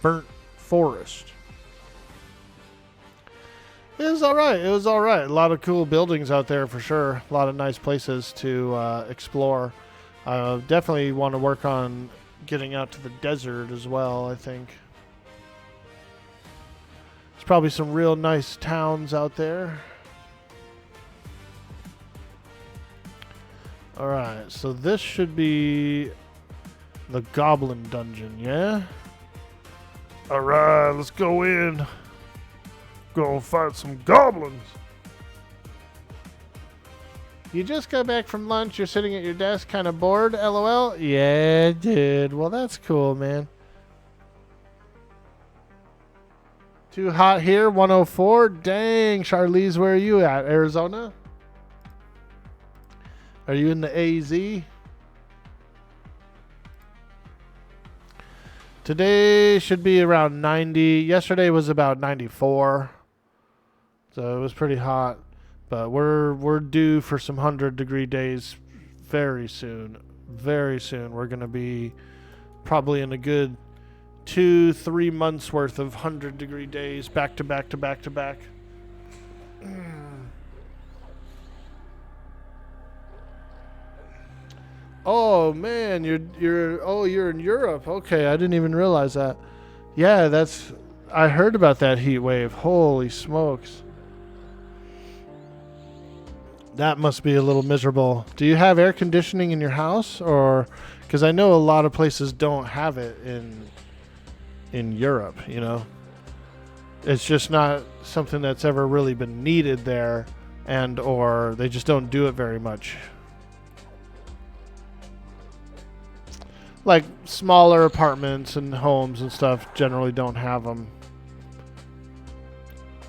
burnt forest. It was all right. It was all right. A lot of cool buildings out there for sure. A lot of nice places to explore. Definitely want to work on getting out to the desert as well, I think. There's probably some real nice towns out there. Alright, so this should be the goblin dungeon, yeah? Alright, let's go in. Go fight some goblins. You just got back from lunch, you're sitting at your desk kind of bored, LOL? Yeah, dude. Well, that's cool, man. Too hot here, 104. Dang, Charlize, where are you at? Arizona? Are you in the AZ? Today should be around 90. Yesterday was about 94. So it was pretty hot. But we're due for some 100-degree days very soon. Very soon. We're going to be probably in a good 2-3 months worth of 100-degree days back to back to back to back. Oh man, you're in Europe. Okay, I didn't even realize that. Yeah, I heard about that heat wave. Holy smokes. That must be a little miserable. Do you have air conditioning in your house, or because I know a lot of places don't have it in Europe, you know? It's just not something that's ever really been needed there, and or they just don't do it very much. Like smaller apartments and homes and stuff generally don't have them.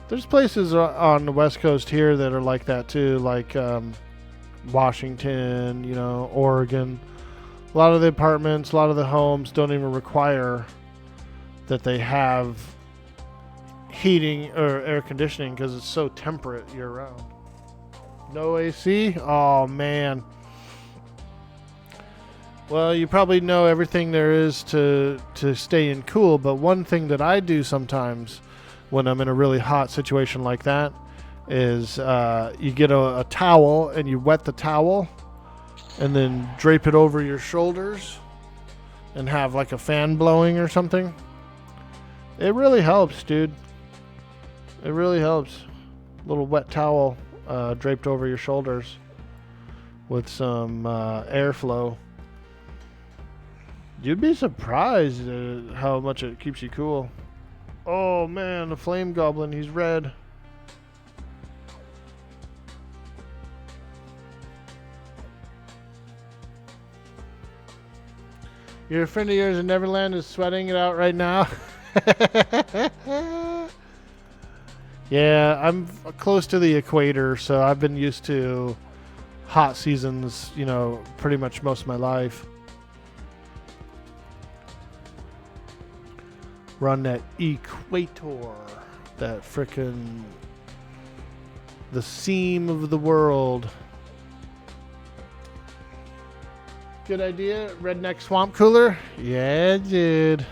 There's places on the West Coast here that are like that too, like Washington, you know, Oregon. A lot of the apartments, a lot of the homes don't even require that they have heating or air conditioning because it's so temperate year round. No AC? Oh man. Well, you probably know everything there is to stay in cool, but one thing that I do sometimes when I'm in a really hot situation like that is you get a towel and you wet the towel and then drape it over your shoulders and have like a fan blowing or something. It really helps, dude. It really helps. A little wet towel draped over your shoulders with some airflow. You'd be surprised at how much it keeps you cool. Oh man, the flame goblin, he's red. Your friend of yours in Neverland is sweating it out right now. Yeah, I'm close to the equator, so I've been used to hot seasons, you know, pretty much most of my life. We're on that equator, that frickin' the seam of the world. Good idea, redneck swamp cooler? Yeah, dude.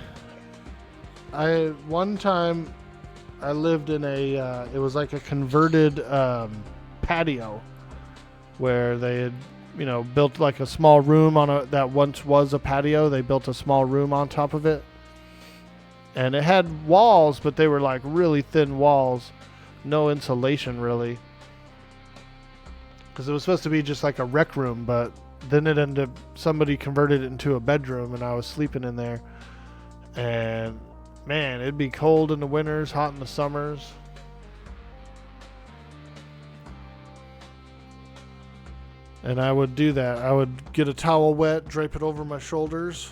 One time I lived in it was like a converted patio where they had, you know, built like a small room that once was a patio. They built a small room on top of it. And it had walls, but they were like really thin walls. No insulation, really. Because it was supposed to be just like a rec room, but then it ended up, somebody converted it into a bedroom, and I was sleeping in there. And man, it'd be cold in the winters, hot in the summers. And I would do that. I would get a towel wet, drape it over my shoulders.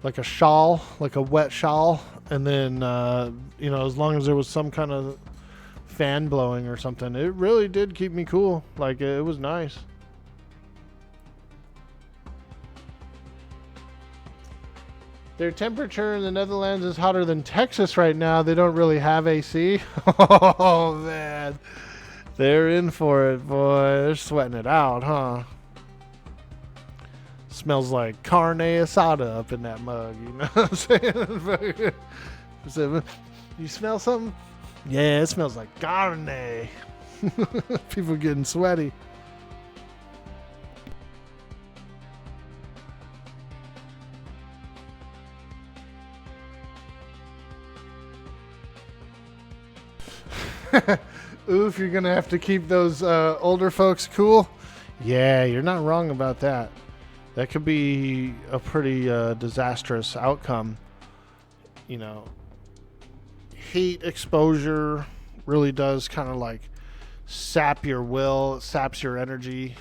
Like a shawl, like a wet shawl, and then, you know, as long as there was some kind of fan blowing or something, it really did keep me cool. Like, it was nice. Their temperature in the Netherlands is hotter than Texas right now. They don't really have AC. Oh, man. They're in for it, boy. They're sweating it out, huh? Smells like carne asada up in that mug, you know what I'm saying? So, you smell something? Yeah, it smells like carne. People getting sweaty. Oof, you're gonna have to keep those older folks cool. Yeah, you're not wrong about that. That could be a pretty disastrous outcome. You know, heat exposure really does kind of like sap your will, saps your energy.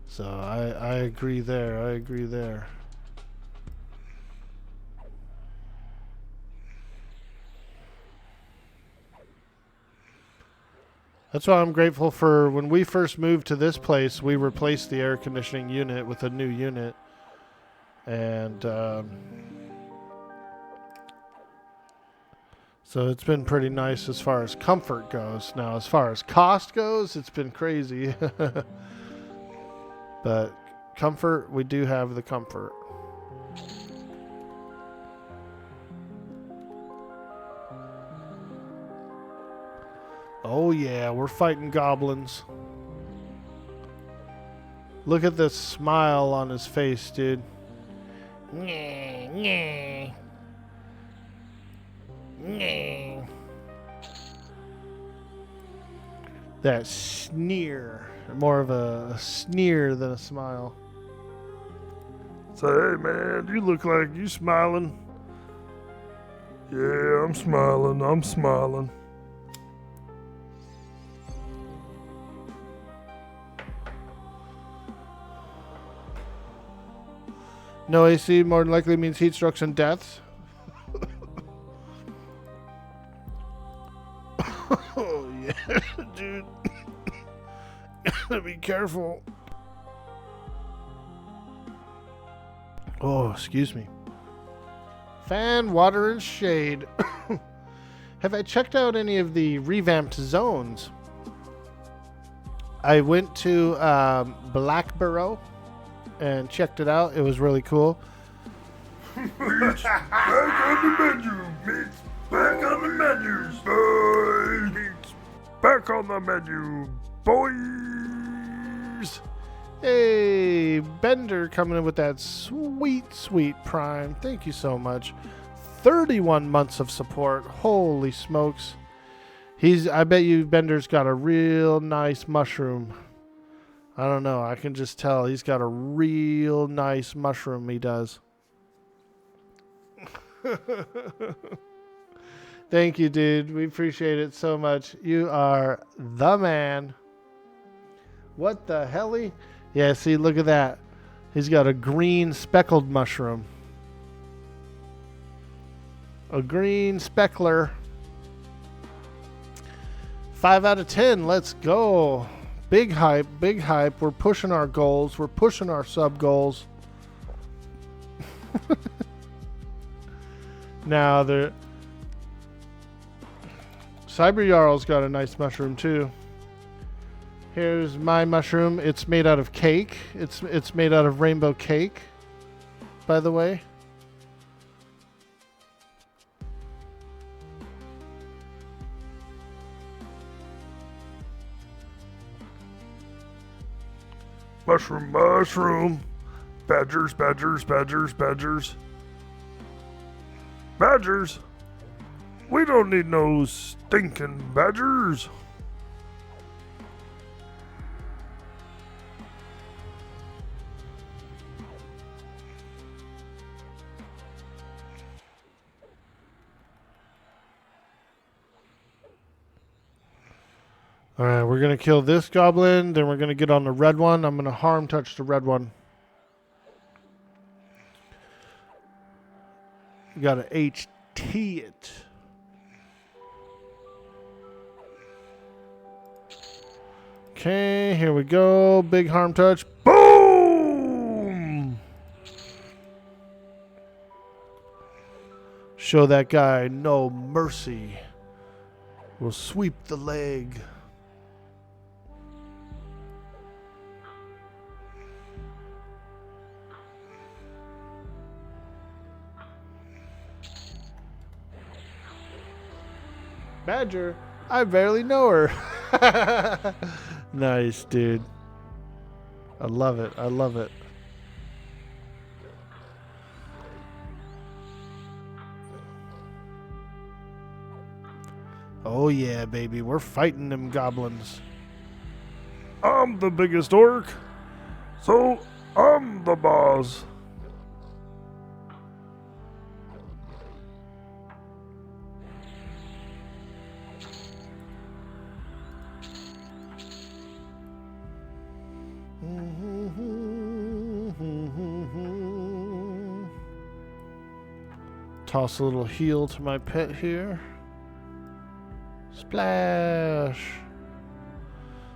So I agree there. I agree there. That's why I'm grateful for when we first moved to this place, we replaced the air conditioning unit with a new unit. And so it's been pretty nice as far as comfort goes. Now, as far as cost goes, it's been crazy. But comfort, we do have the comfort. Oh yeah, we're fighting goblins. Look at the smile on his face, dude. Nyeh, nyeh. Nyeh. That sneer. More of a sneer than a smile. Say, hey man, you look like you smiling. Yeah, I'm smiling. I'm smiling. No AC more than likely means heat strokes and deaths. Oh yeah, dude. Gotta be careful. Oh, excuse me. Fan, water, and shade. Have I checked out any of the revamped zones? I went to Blackborough and checked it out. It was really cool. Meats back on the menu. Meats back on the menus, boys. Meats back on the menu, boys. Hey, Bender coming in with that sweet, sweet Prime. Thank you so much. 31 months of support. Holy smokes. I bet you Bender's got a real nice mushroom. I don't know. I can just tell he's got a real nice mushroom, he does. Thank you, dude. We appreciate it so much. You are the man. What the helly? Yeah, see, look at that. He's got a green speckled mushroom. A green speckler. 5 out of 10. Let's go. Big hype, big hype. We're pushing our goals. We're pushing our sub goals. Now, Cyber Jarl's got a nice mushroom too. Here's my mushroom. It's made out of cake. It's made out of rainbow cake, by the way. Mushroom, mushroom. Badgers, badgers, badgers, badgers. Badgers? We don't need no stinking badgers. Alright, we're going to kill this goblin, then we're going to get on the red one. I'm going to harm touch the red one. We got to HT it. Okay, here we go. Big harm touch. Boom! Show that guy no mercy. We'll sweep the leg. Badger? I barely know her. Nice, dude. I love it. I love it. Oh yeah, baby. We're fighting them goblins. I'm the biggest orc, so I'm the boss. Toss a little heal to my pet here. Splash.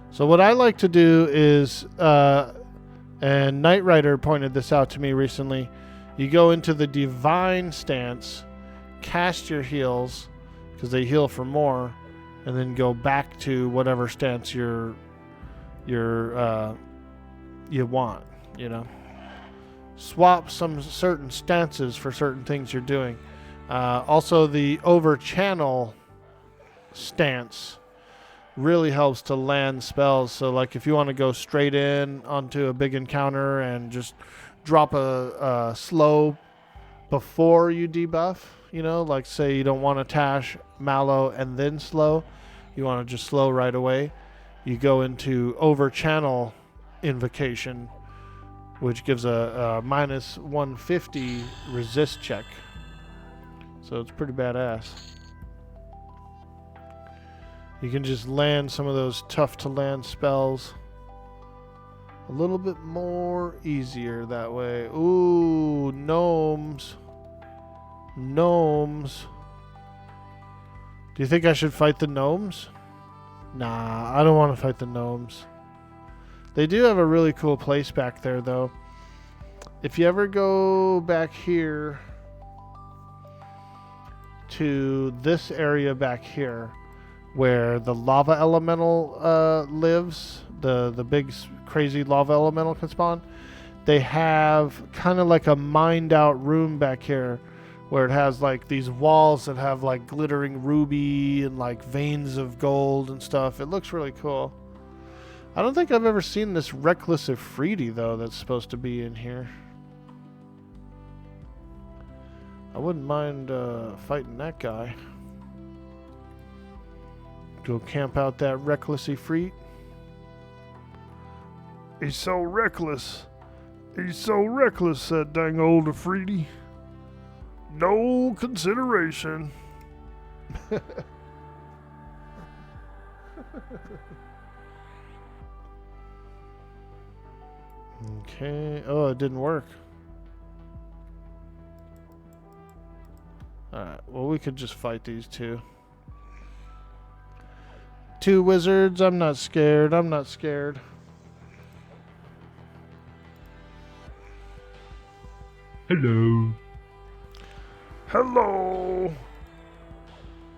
So what I like to do is, and Knight Rider pointed this out to me recently, you go into the Divine stance, cast your heals, because they heal for more, and then go back to whatever stance you want, you know. Swap some certain stances for certain things you're doing. Also, the over channel stance really helps to land spells. So, like, if you want to go straight in onto a big encounter and just drop a slow before you debuff, you know, like say you don't want to tash Mallow and then slow, you want to just slow right away, you go into over channel invocation, which gives a minus 150 resist check. So it's pretty badass. You can just land some of those tough to land spells a little bit more easier that way. Ooh, gnomes. Gnomes. Do you think I should fight the gnomes? Nah, I don't want to fight the gnomes. They do have a really cool place back there, though. If you ever go back here to this area back here, where the lava elemental lives, the big crazy lava elemental can spawn, they have kind of like a mined out room back here where it has like these walls that have like glittering ruby and like veins of gold and stuff. It looks really cool. I don't think I've ever seen this Reckless Ifriti, though, that's supposed to be in here. I wouldn't mind fighting that guy. Go camp out that Reckless Ifrit. He's so reckless. He's so reckless, that dang old Afridi. No consideration. Okay. Oh, it didn't work. Alright, well, we could just fight these two. Two wizards. I'm not scared. I'm not scared. Hello. Hello.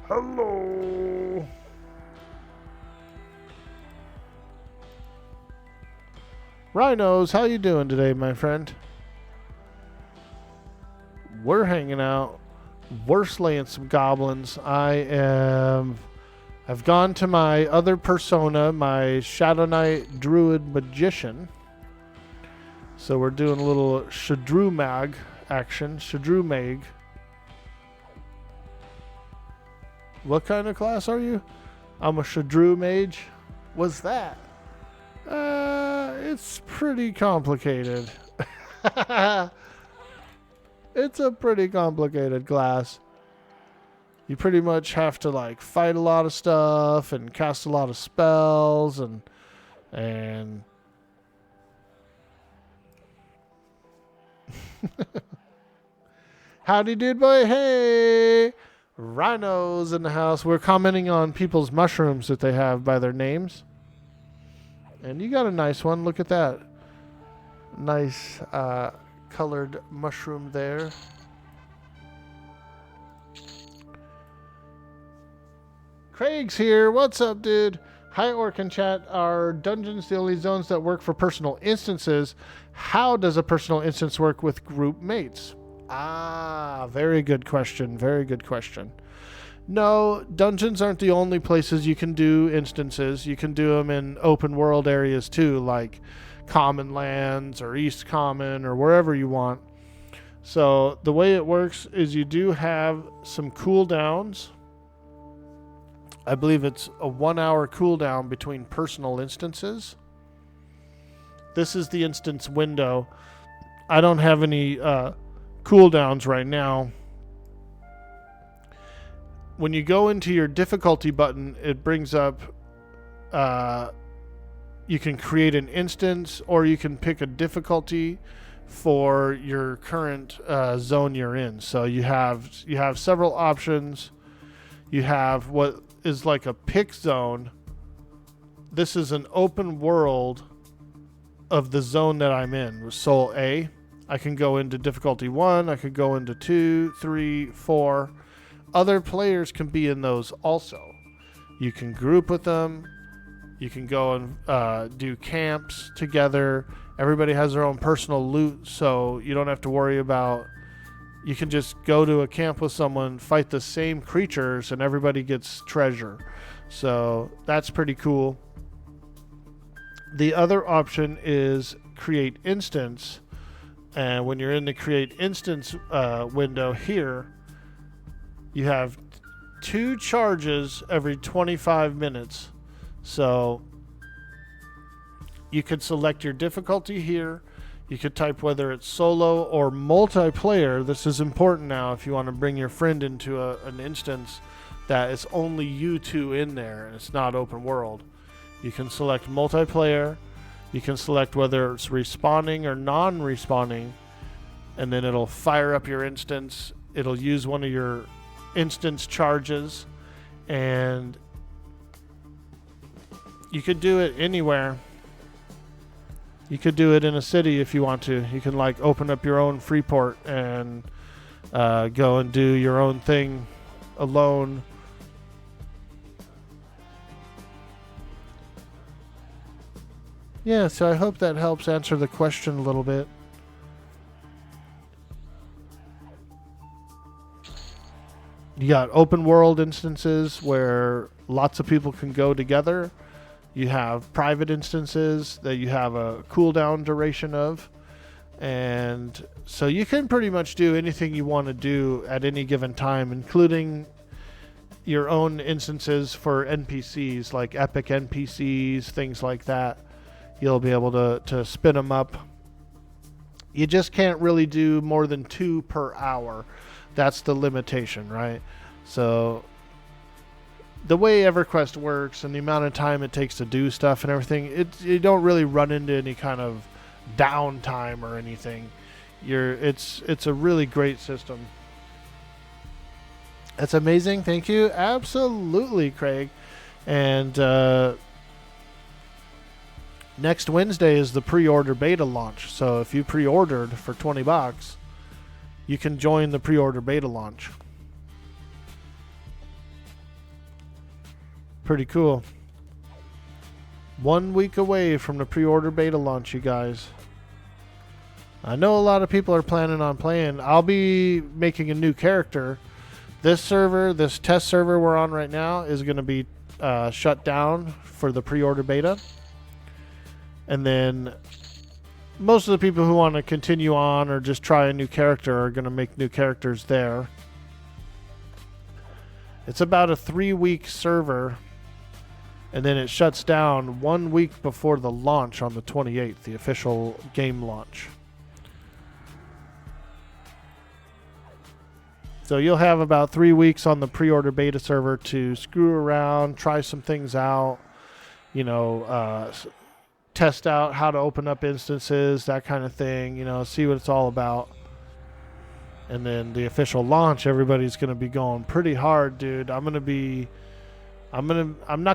Hello. Rhinos, how you doing today, my friend? We're hanging out. We're slaying some goblins. I've gone to my other persona, my Shadow Knight Druid Magician. So we're doing a little Shadru Mag action. Shadru Mag. What kind of class are you? I'm a Shadru Mage. What's that? It's pretty complicated. It's a pretty complicated class. You pretty much have to like fight a lot of stuff and cast a lot of spells and howdy dude boy, hey, Rhinos in the house. We're commenting on people's mushrooms that they have by their names. And you got a nice one. Look at that. Nice colored mushroom there. Craig's here. What's up, dude? Hi, Orc and chat. Are dungeons the only zones that work for personal instances? How does a personal instance work with group mates? Ah, very good question. Very good question. No, dungeons aren't the only places you can do instances. You can do them in open world areas too, like Common Lands or East Common or wherever you want. So the way it works is you do have some cooldowns. I believe it's a 1 hour cooldown between personal instances. This is the instance window. I don't have any cooldowns right now. When you go into your difficulty button, it brings up you can create an instance, or you can pick a difficulty for your current zone you're in. So you have several options. You have what is like a pick zone. This is an open world of the zone that I'm in with SolA. I can go into difficulty 1, I could go into 2, 3, 4. Other players can be in those also. You can group with them. You can go and do camps together. Everybody has their own personal loot, so you don't have to worry about... You can just go to a camp with someone, fight the same creatures, and everybody gets treasure. So that's pretty cool. The other option is create instance. And when you're in the create instance window here, you have 2 charges every 25 minutes. So you could select your difficulty here. You could type whether it's solo or multiplayer. This is important now if you want to bring your friend into an instance that it's only you two in there and it's not open world. You can select multiplayer. You can select whether it's respawning or non-respawning, and then it'll fire up your instance. It'll use one of your instance charges, and you could do it anywhere. You could do it in a city if you want to. You can like open up your own free port and go and do your own thing alone. Yeah, so I hope that helps answer the question a little bit. You got open world instances where lots of people can go together. You have private instances that you have a cooldown duration of. And so you can pretty much do anything you want to do at any given time, including your own instances for NPCs, like epic NPCs, things like that. You'll be able to spin them up. You just can't really do more than 2 per hour. That's the limitation, right? So the way Everquest works and the amount of time it takes to do stuff and everything, you don't really run into any kind of downtime or anything. It's a really great system. That's amazing. Thank you. Absolutely, Craig. And next Wednesday is the pre-order beta launch. So if you pre-ordered for $20, you can join the pre-order beta launch. Pretty cool. 1 week away from the pre-order beta launch, you guys. I know a lot of people are planning on playing. I'll be making a new character. This server, this test server we're on right now, is going to be shut down for the pre-order beta. And then most of the people who want to continue on or just try a new character are going to make new characters there. It's about a 3-week server. And then it shuts down 1 week before the launch on the 28th, the official game launch. So you'll have about 3 weeks on the pre-order beta server to screw around, try some things out, test out how to open up instances, that kind of thing, see what it's all about. And then the official launch, everybody's going to be going pretty hard, dude. I'm not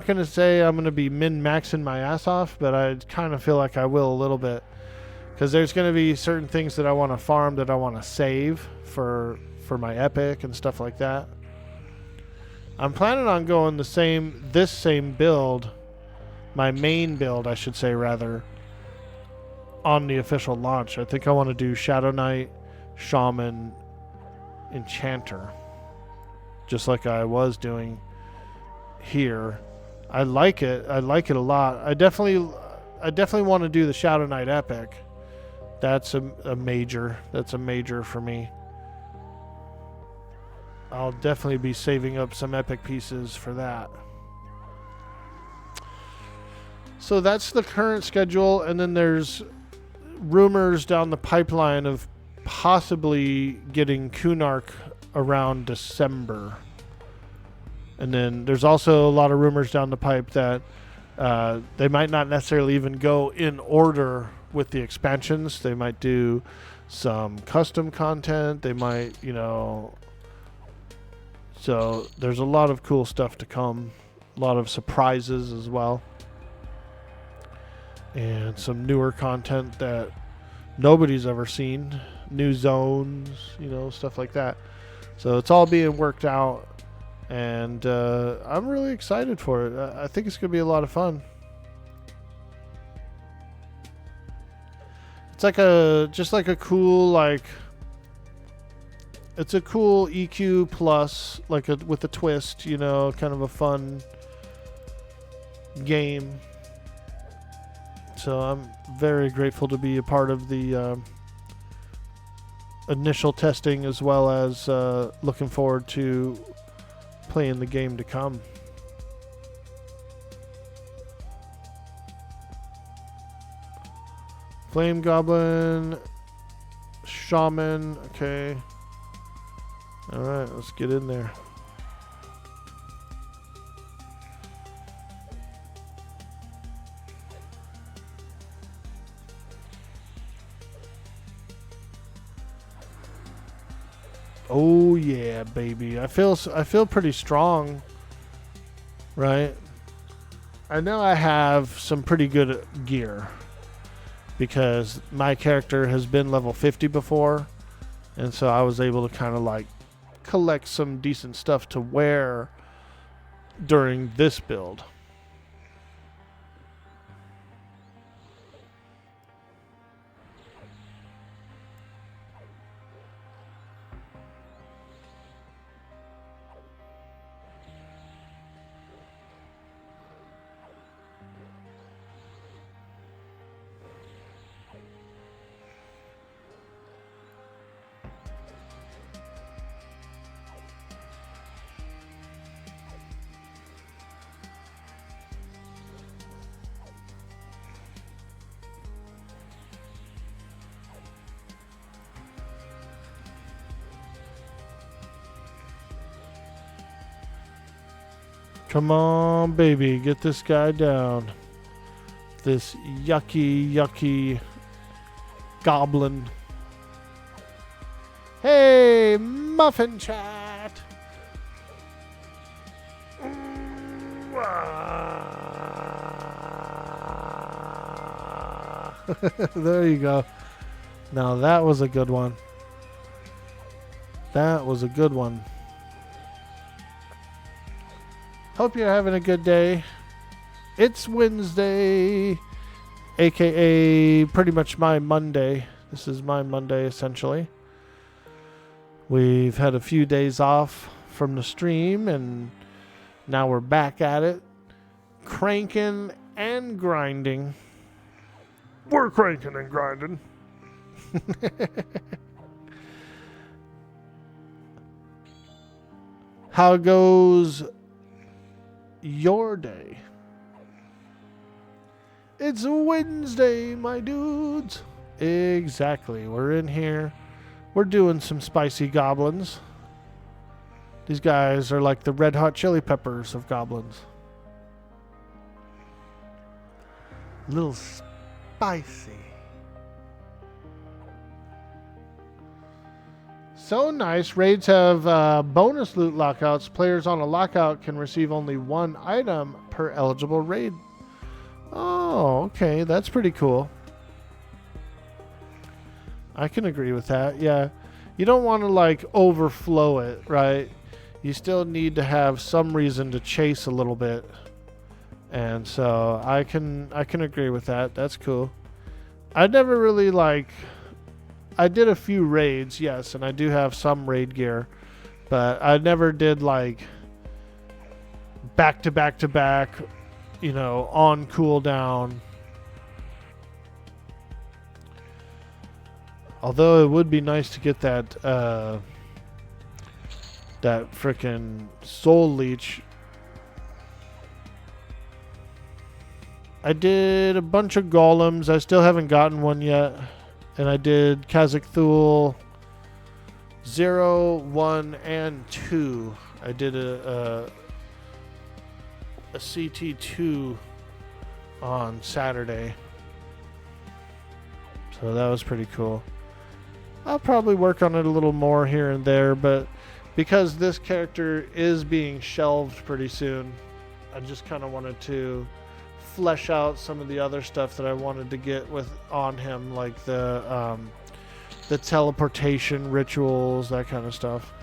going to say I'm going to be min-maxing my ass off, but I kind of feel like I will a little bit. Because there's going to be certain things that I want to farm that I want to save for my epic and stuff like that. I'm planning on going this same build, my main build, I should say, rather, on the official launch. I think I want to do Shadow Knight, Shaman, Enchanter. just like I was doing here. I like it. I like it a lot. I definitely want to do the Shadow Knight epic. That's a major. That's a major for me. I'll definitely be saving up some epic pieces for that. So that's the current schedule, and then there's rumors down the pipeline of possibly getting Kunark around December. And then there's also a lot of rumors down the pipe that they might not necessarily even go in order with the expansions. They might do some custom content. They might, so there's a lot of cool stuff to come. A lot of surprises as well. And some newer content that nobody's ever seen. New zones, stuff like that. So it's all being worked out. And I'm really excited for it. I think it's going to be a lot of fun. It's like a cool, it's a cool EQ plus, with a twist, kind of a fun game. So I'm very grateful to be a part of the initial testing, as well as looking forward to playing the game to come. Flame Goblin, Shaman, okay. Alright, let's get in there. Oh yeah, baby. I feel pretty strong, right? I know I have some pretty good gear because my character has been level 50 before, and so I was able to kind of collect some decent stuff to wear during this build. Come on, baby. Get this guy down. This yucky goblin. Hey, Muffin Chat. There you go. Now that was a good one. That was a good one. Hope you're having a good day. It's Wednesday, aka pretty much my Monday. This is my Monday, essentially. We've had a few days off from the stream, and now we're back at it, cranking and grinding. We're cranking and grinding. How goes your day? It's Wednesday, my dudes. Exactly. We're in here. We're doing some spicy goblins. These guys are like the red hot chili peppers of goblins. A little spicy. So nice. Raids have bonus loot lockouts. Players on a lockout can receive only one item per eligible raid. Oh, okay. That's pretty cool. I can agree with that. Yeah. You don't want to overflow it, right? You still need to have some reason to chase a little bit. And so I can agree with that. That's cool. I never really I did a few raids, yes, and I do have some raid gear, But I never did like back to back to back, you know, on cooldown. Although it would be nice to get that that frickin' soul leech. I did a bunch of golems. I still haven't gotten one yet. And I did Kazakh Thul 0, 1, and 2. I did a CT2 on Saturday. So that was pretty cool. I'll probably work on it a little more here and there, but because this character is being shelved pretty soon, I just kind of wanted to flesh out some of the other stuff that I wanted to get with on him, like the teleportation rituals, that kind of stuff.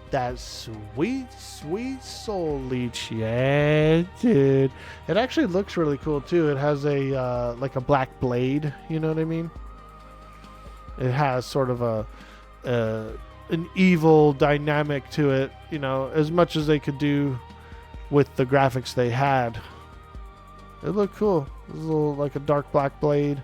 That sweet, sweet soul leech, yeah, dude. It actually looks really cool too. It has a like a black blade, you know what I mean? It has sort of an evil dynamic to it, you know, as much as they could do with the graphics they had. It looked cool. It was a little like a dark black blade.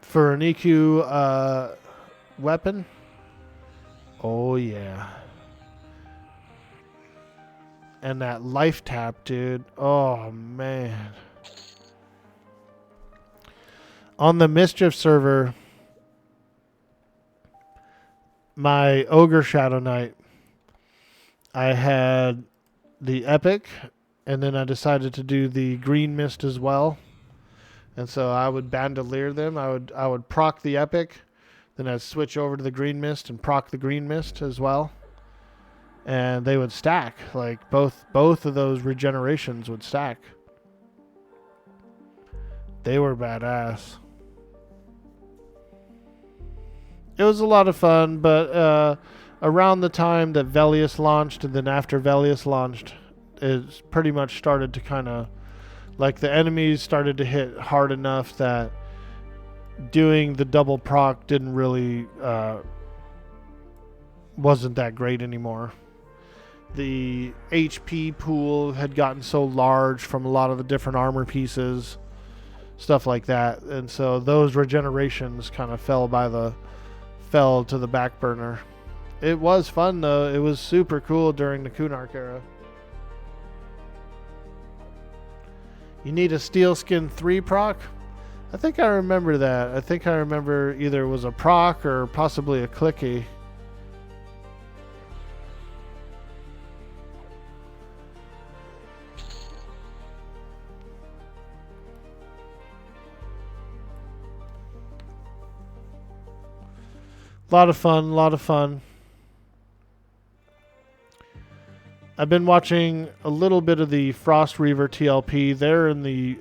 For an EQ weapon? Oh yeah. And that life tap, dude. Oh man. On the Mischief server, my Ogre Shadow Knight, I had the Epic, and then I decided to do the Green Mist as well. And so I would bandolier them. I would proc the Epic, then I'd switch over to the Green Mist and proc the Green Mist as well. And they would stack. Like both of those regenerations would stack. They were badass. It was a lot of fun, but around the time that Velius launched, and then after Velius launched, it pretty much started to kind of, like, the enemies started to hit hard enough that doing the double proc didn't really wasn't that great anymore. The HP pool had gotten so large from a lot of the different armor pieces, stuff like that, and so those regenerations kind of fell to the back burner. It was fun though. It was super cool during the Kunark era. You need a Steelskin 3 proc? I think I remember that. I think I remember either it was a proc or possibly a clicky. A lot of fun. I've been watching a little bit of the Frost Reaver TLP. They're in the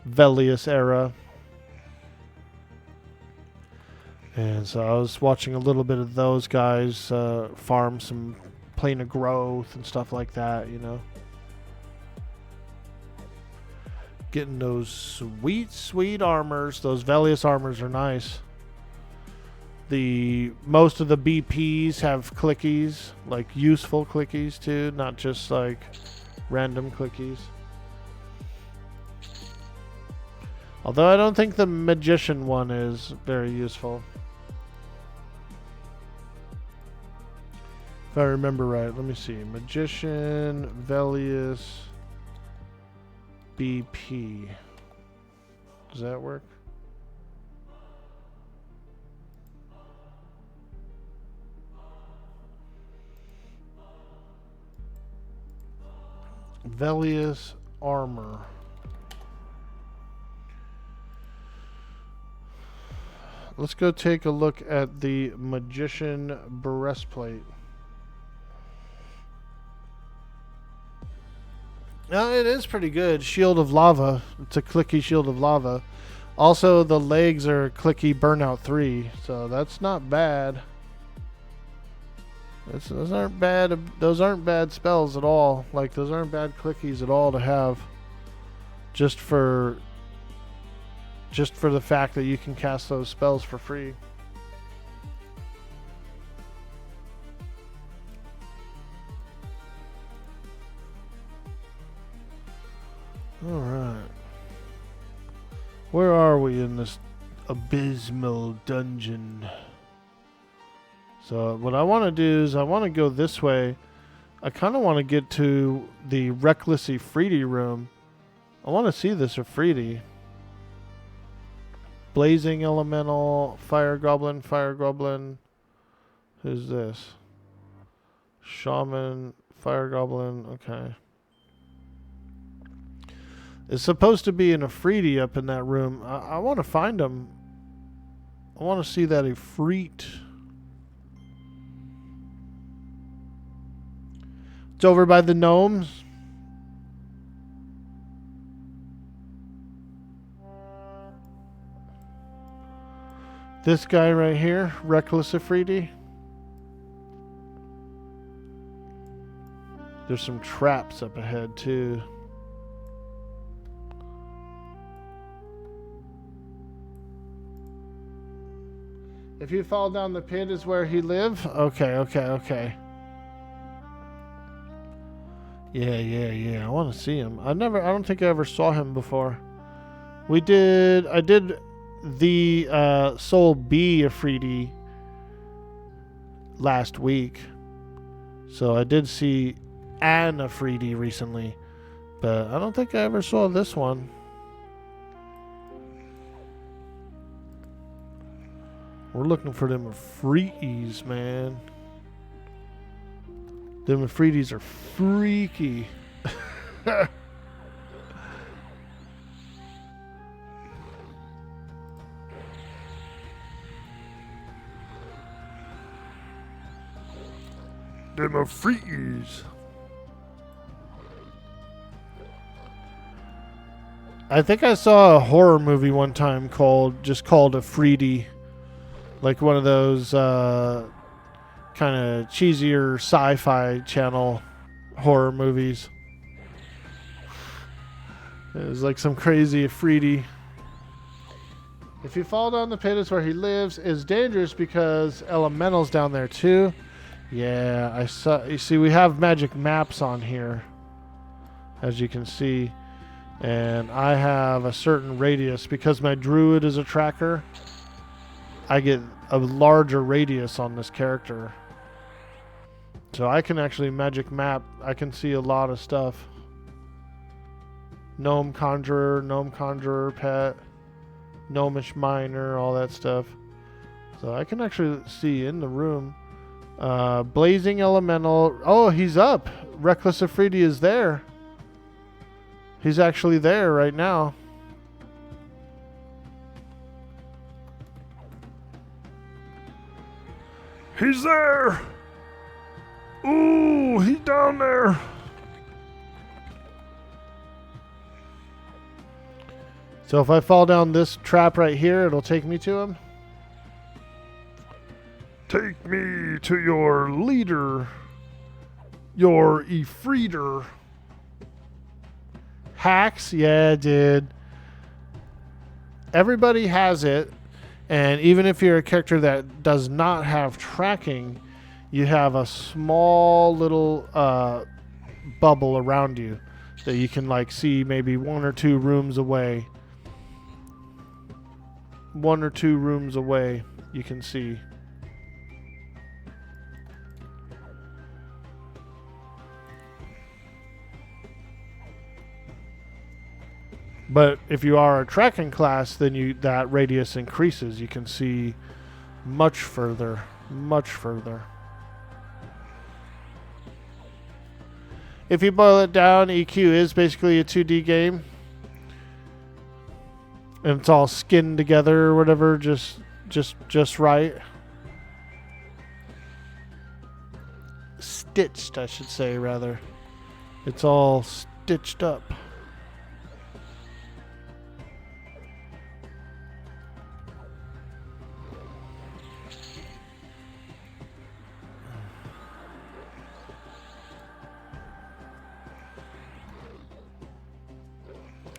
Velius era. And so I was watching a little bit of those guys farm some plane of growth and stuff like that, you know. Getting those sweet, sweet armors. Those Velius armors are nice. Most of the BPs have clickies, like useful clickies too, not just like random clickies. Although I don't think the Magician one is very useful. If I remember right, let me see. Magician, Velius, BP. Does that work? Velius armor. Let's go take a look at the Magician breastplate. Now it is pretty good. Shield of Lava. It's a clicky Shield of Lava. Also, the legs are clicky Burnout 3, so that's not bad. Those aren't bad. Those aren't bad spells at all. Like, those aren't bad clickies at all to have. Just for the fact that you can cast those spells for free. All right. Where are we in this abysmal dungeon? So what I want to do is I want to go this way. I kind of want to get to the Reckless Ifriti room. I want to see this Ifriti. Blazing Elemental, Fire Goblin. Who's this? Shaman, Fire Goblin, okay. It's supposed to be an Ifriti up in that room. I want to find him. I want to see that Ifrit. It's over by the gnomes. This guy right here, Reckless Ifriti. There's some traps up ahead too. If you fall down the pit is where he live? Okay. Yeah. I want to see him. I don't think I ever saw him before. I did the Soul B Ifriti last week. So I did see an Ifriti recently. But I don't think I ever saw this one. We're looking for them Ifritis, man. Them Ifritis are freaky. Them Ifritis. I think I saw a horror movie one time called Ifriti. Like one of those kind of cheesier sci-fi channel horror movies. It was like some crazy Ifriti. If you fall down the pit is where he lives. It's dangerous because elementals down there too. Yeah, I saw. You see, we have magic maps on here, as you can see, and I have a certain radius because my druid is a tracker. I get a larger radius on this character. So I can actually magic map. I can see a lot of stuff. Gnome conjurer pet, gnomish miner, all that stuff. So I can actually see in the room. Blazing elemental. Oh, he's up. Reckless Ifriti is there. He's actually there right now. He's there! Ooh, he's down there! So if I fall down this trap right here, it'll take me to him? Take me to your leader, your Ifriter. Hacks? Yeah, dude. Everybody has it. And even if you're a character that does not have tracking, you have a small little bubble around you that you can like see maybe 1 or 2 rooms away. 1 or 2 rooms away you can see. But if you are a tracking class, then that radius increases. You can see much further. If you boil it down, EQ is basically a 2D game. And it's all skinned together or whatever, just right. Stitched, I should say, rather. It's all stitched up.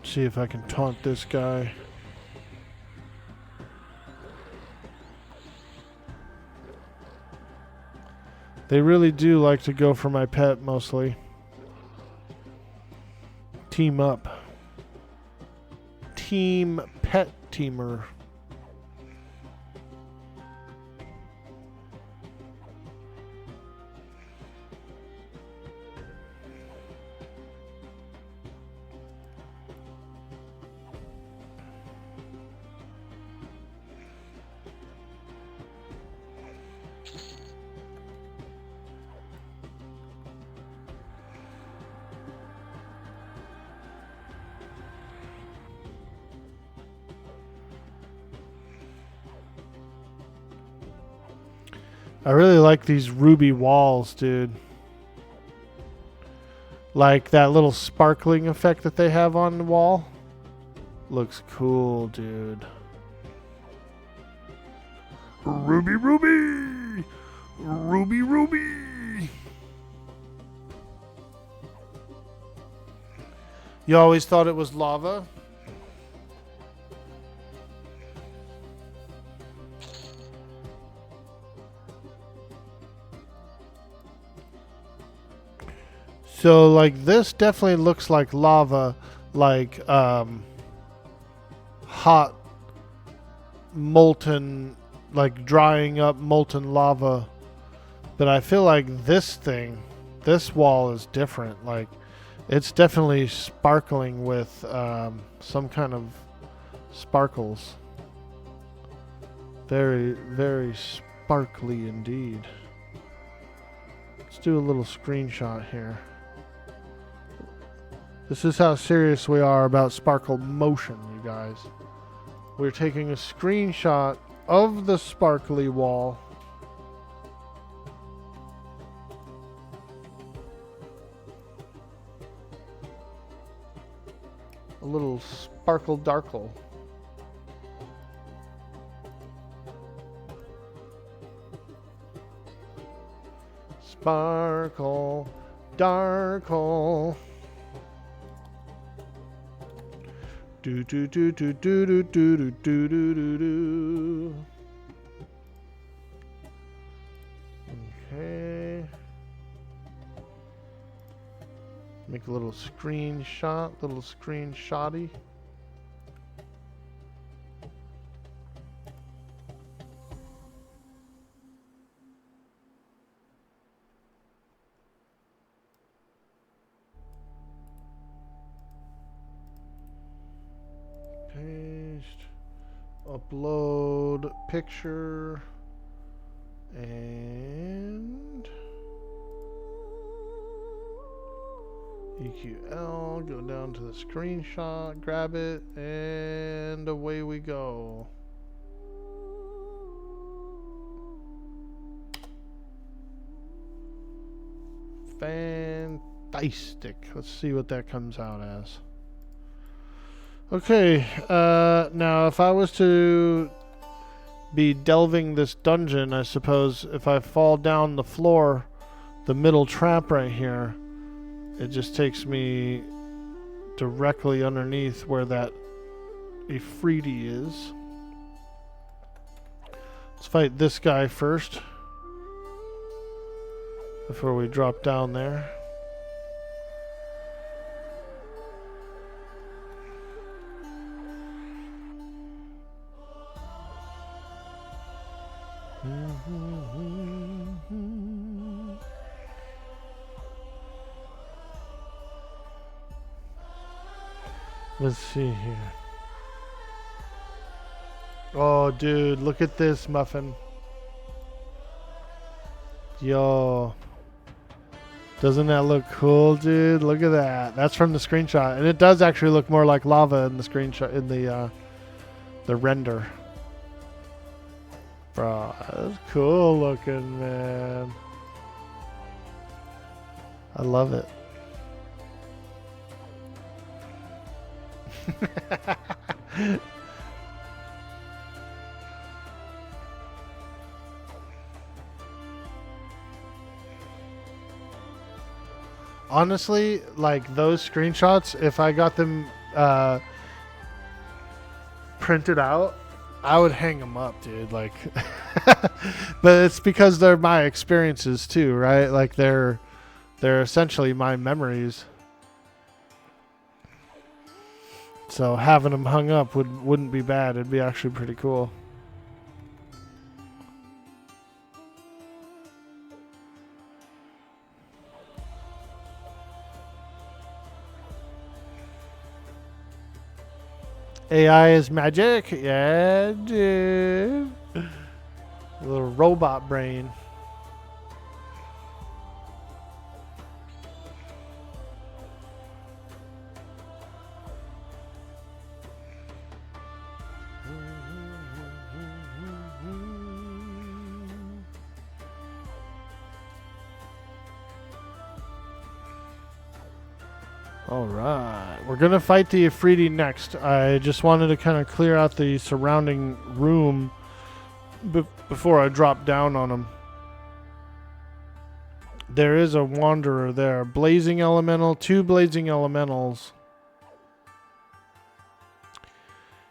See if I can taunt this guy. They really do like to go for my pet mostly. Team up. Team pet teamer. I really like these ruby walls, dude. Like that little sparkling effect that they have on the wall. Looks cool, dude. Ruby, ruby! Ruby, ruby! You always thought it was lava? So, like, this definitely looks like lava, like, hot, molten, like, drying up molten lava. But I feel like this thing, this wall is different. Like, it's definitely sparkling with some kind of sparkles. Very, very sparkly indeed. Let's do a little screenshot here. This is how serious we are about sparkle motion, you guys. We're taking a screenshot of the sparkly wall. A little sparkle darkle. Sparkle darkle. Do do do do do do do do do do do do. Okay. Make a little screenshot, little screenshotty. Paste, upload picture, and EQL, go down to the screenshot, grab it, and away we go. Fantastic. Let's see what that comes out as. Okay, now if I was to be delving this dungeon, I suppose if I fall down the floor, the middle trap right here, it just takes me directly underneath where that Ifriti is. Let's fight this guy first before we drop down there. Let's see here. Oh, dude, look at this muffin. Yo. Doesn't that look cool, dude? Look at that. That's from the screenshot. And it does actually look more like lava in the screenshot, in the render. Bro, that's cool looking, man. I love it. Honestly, like those screenshots, if I got them printed out, I would hang them up, dude. Like, but it's because they're my experiences too, right? Like they're essentially my memories. So having them hung up wouldn't be bad. It'd be actually pretty cool. AI is magic. Yeah, dude. Little robot brain. All right, we're gonna fight the Ifriti next. I just wanted to kind of clear out the surrounding room before I drop down on him. There is a wanderer there. Blazing elemental, 2 blazing elementals.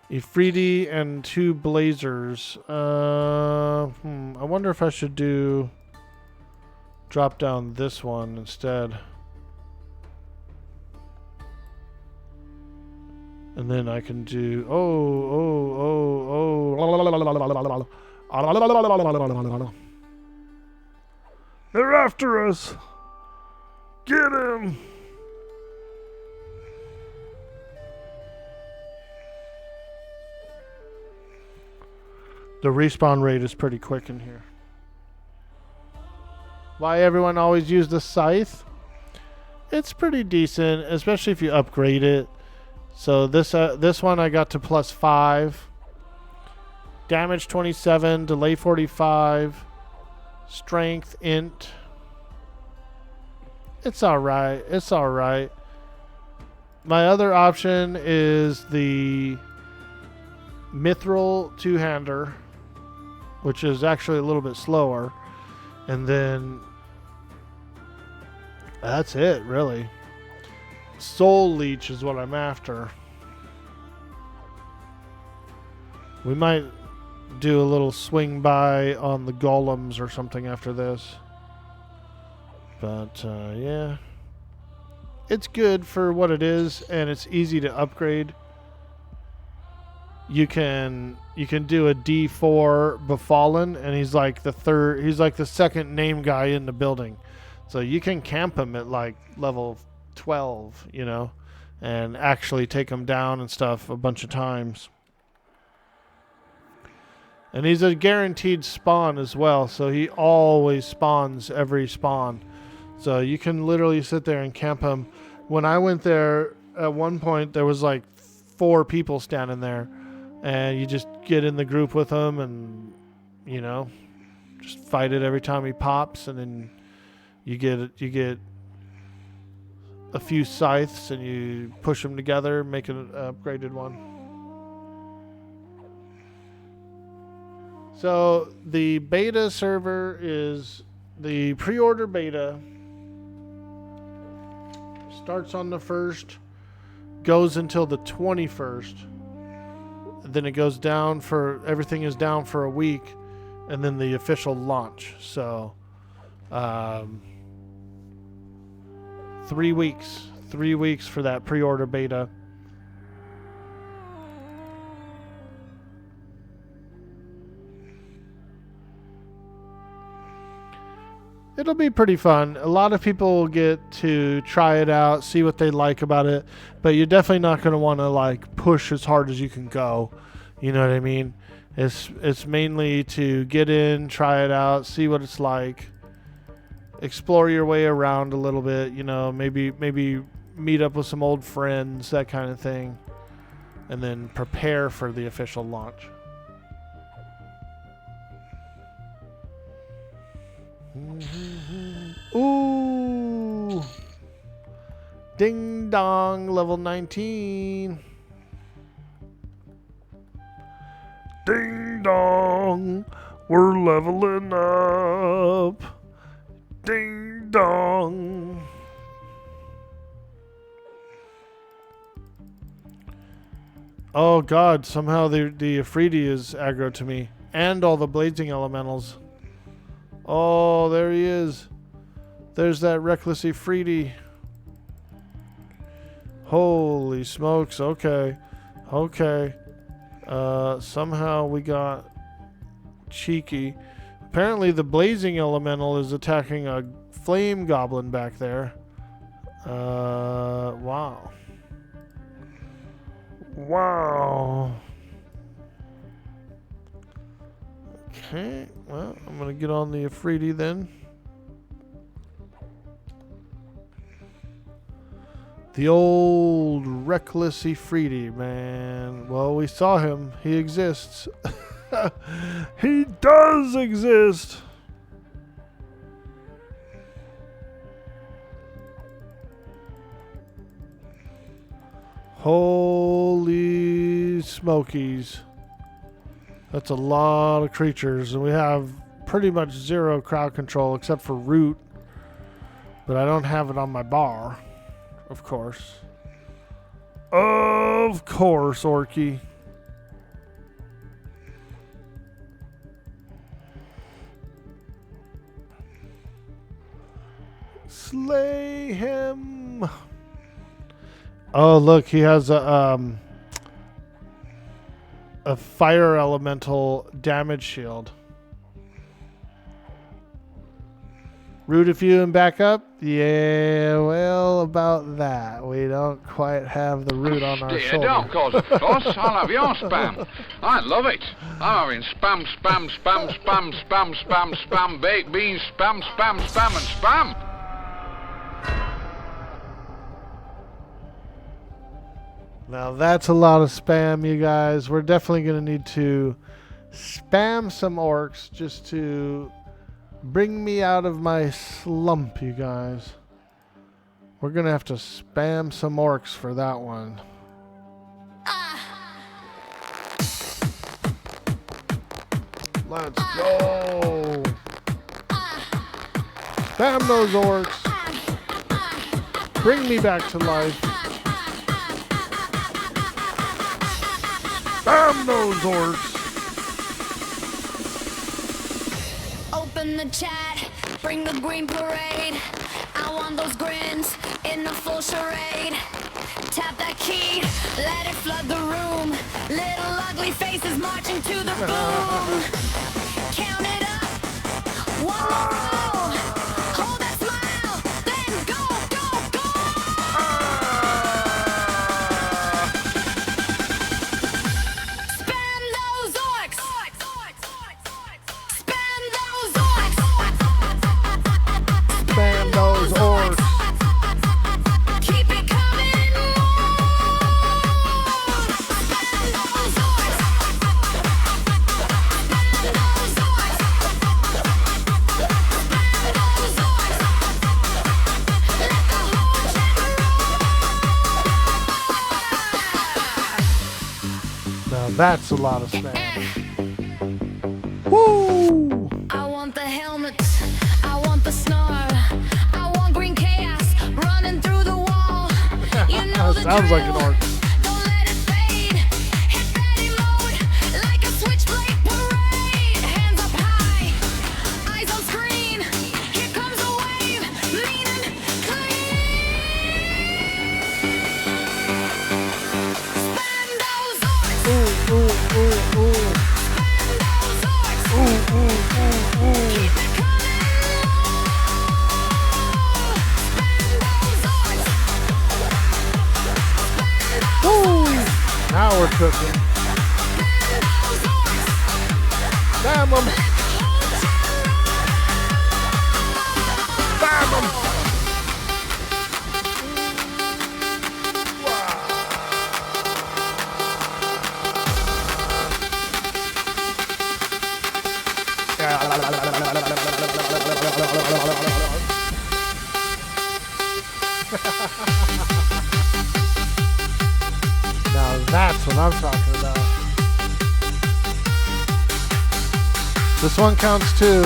Ifriti and 2 blazers. I wonder if I should drop down this one instead. And then I can do they're after us. Get him. The respawn rate is pretty quick in here. Why everyone always use the scythe? It's pretty decent, especially if you upgrade it. So this one I got to +5. Damage 27, delay 45, strength int. It's alright. It's alright. My other option is the Mithril 2-hander, which is actually a little bit slower. And then that's it, really. Soul Leech is what I'm after. We might do a little swing by on the golems or something after this. But yeah. It's good for what it is, and it's easy to upgrade. You can do a D4 Befallen, and he's like the second name guy in the building. So you can camp him at like level 12, you know, and actually take him down and stuff a bunch of times. And he's a guaranteed spawn as well, so he always spawns every spawn. So you can literally sit there and camp him. When I went there, at one point there was like 4 people standing there, and you just get in the group with him and, you know, just fight it every time he pops, and then you get a few scythes and you push them together, make an upgraded one. So the beta server is the pre-order beta. Starts on the 1st, goes until the 21st. Then it goes down for, everything is down for a week, and then the official launch. So 3 weeks. 3 weeks for that pre-order beta. It'll be pretty fun. A lot of people will get to try it out, see what they like about it, but you're definitely not going to want to like push as hard as you can go. You know what I mean? It's mainly to get in, try it out, see what it's like, explore your way around a little bit, you know, maybe meet up with some old friends, that kind of thing, and then prepare for the official launch. Ooh! Ding dong, level 19. Ding dong, we're leveling up. Ding dong. Oh god, somehow the Afridi is aggro to me. And all the blazing elementals. Oh, there he is. There's that reckless Afridi. Holy smokes, okay. Okay. Somehow we got cheeky. Apparently the blazing elemental is attacking a flame goblin back there. Wow. Wow. Okay, well, I'm gonna get on the Afridi then. The old reckless Afridi, man. Well, we saw him. He exists. He does exist. Holy smokies. That's a lot of creatures, and we have pretty much zero crowd control except for root. But I don't have it on my bar, of course. Of course, Orky. Slay him. Oh, look, he has a fire elemental damage shield. Root a few and back up? Yeah, well, about that. We don't quite have the root on our shoulder. Don't cause a fuss. I'll have your spam. I love it. I'm having spam, spam, spam, spam, spam, spam, spam, baked beans, spam, spam, spam, and spam. Now that's a lot of spam, you guys. We're definitely going to need to spam some orcs just to bring me out of my slump, you guys. We're going to have to spam some orcs for that one. Let's go. Spam those orcs. Bring me back to life. Spam those orcs. Open the chat, bring the green parade. I want those grins in a full charade. Tap that key, let it flood the room. Little ugly faces marching to the boom. Count it up, one more row. Hold that smile, then go, go, go. Spam those orcs. Spam those orcs. Spam those orcs. Keep it coming more. Spam those orcs. Spam those orcs. Spam those orcs. Let the whole chat roll. Now that's a lot of spam. Woo! I want the helmets, I want the snarl, I want green chaos running through the wall. You know the Sounds like an drill. orc. Don't let it fade. Hit ready mode like a switchblade parade. Hands up high, eyes on screen. Here comes a wave, mean and clean. Spam those orcs. Ooh, ooh, ooh, ooh. Spam those orcs. Ooh, ooh, ooh, ooh. Keep it coming more. Spam those orcs. Spam those Ooh. Now we're cooking. those orcs. Spam them. Spam them. Now that's what I'm talking about. This one counts too.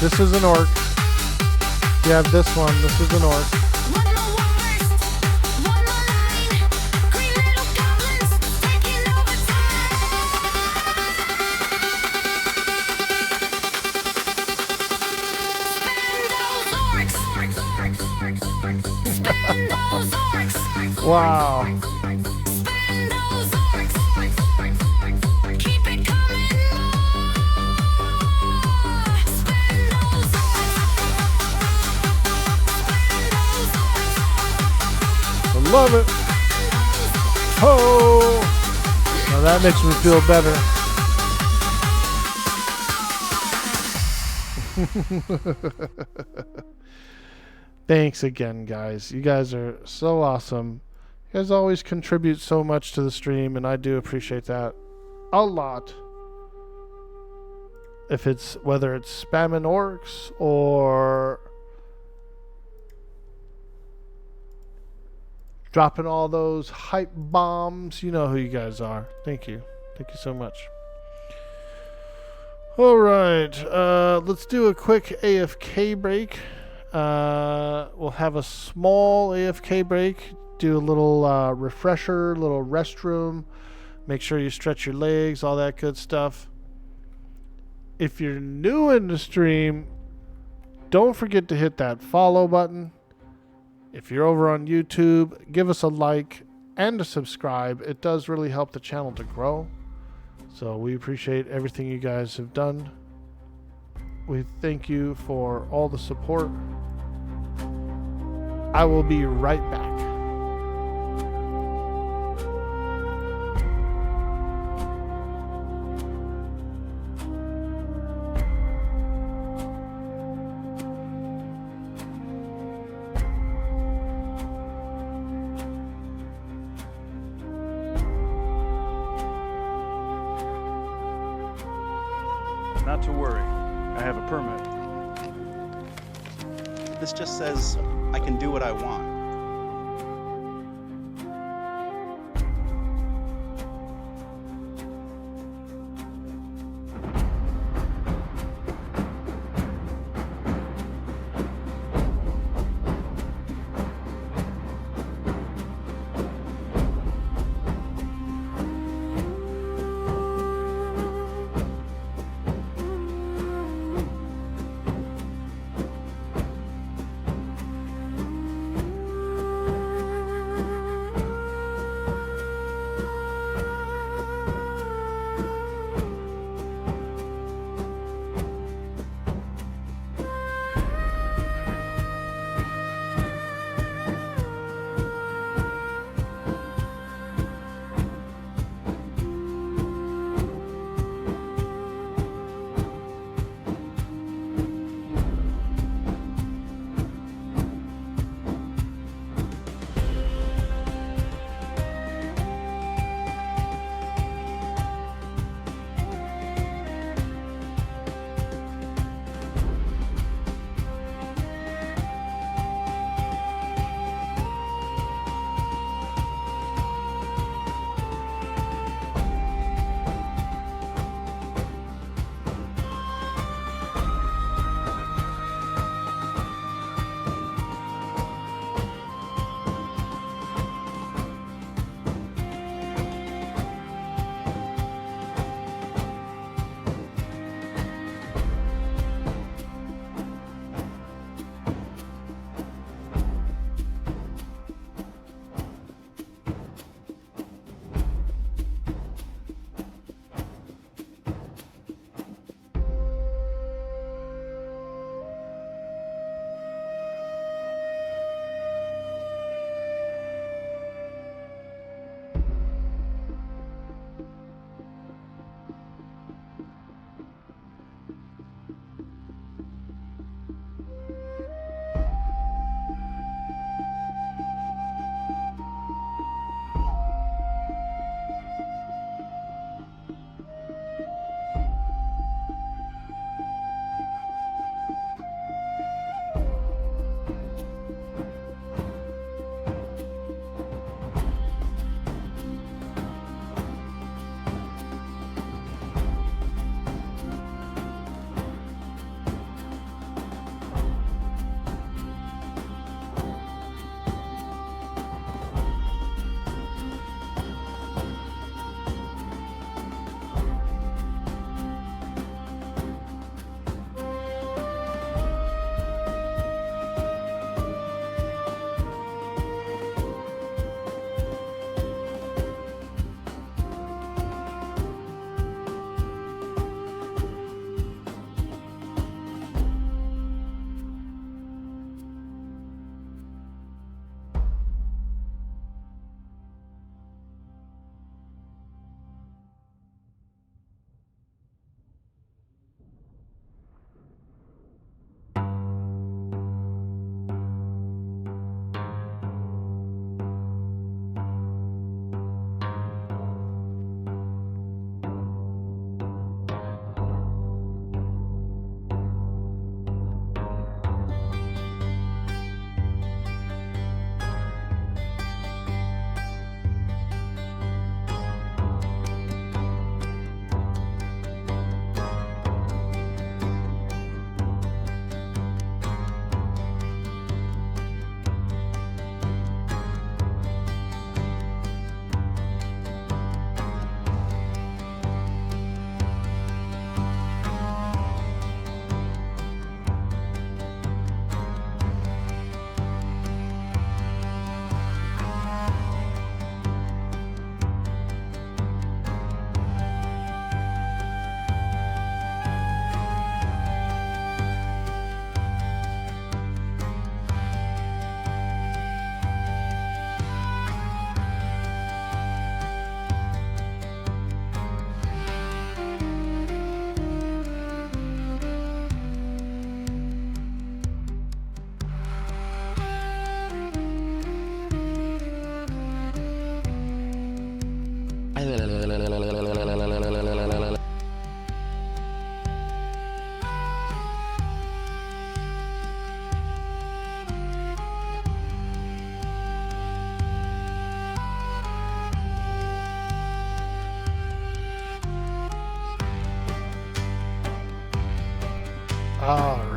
This is an orc. You have this one. This is an orc. One more worst, one more line. Green little goblins, Wow. Spend those orcs. Keep it coming more. Spend those I love it. Oh, now that makes me feel better. Thanks again, guys. You guys are so awesome. You guys always contribute so much to the stream, and I do appreciate that a lot. If it's whether it's spamming orcs or dropping all those hype bombs, you know who you guys are. Thank you. Thank you so much. All right, let's do a quick AFK break. We'll have a small AFK break. Do a little refresher, little restroom. Make sure you stretch your legs, all that good stuff. If you're new in the stream, don't forget to hit that follow button. If you're over on YouTube, give us a like and a subscribe. It does really help the channel to grow. So we appreciate everything you guys have done. We thank you for all the support. I will be right back. Not to worry, I have a permit. This just says I can do what I want.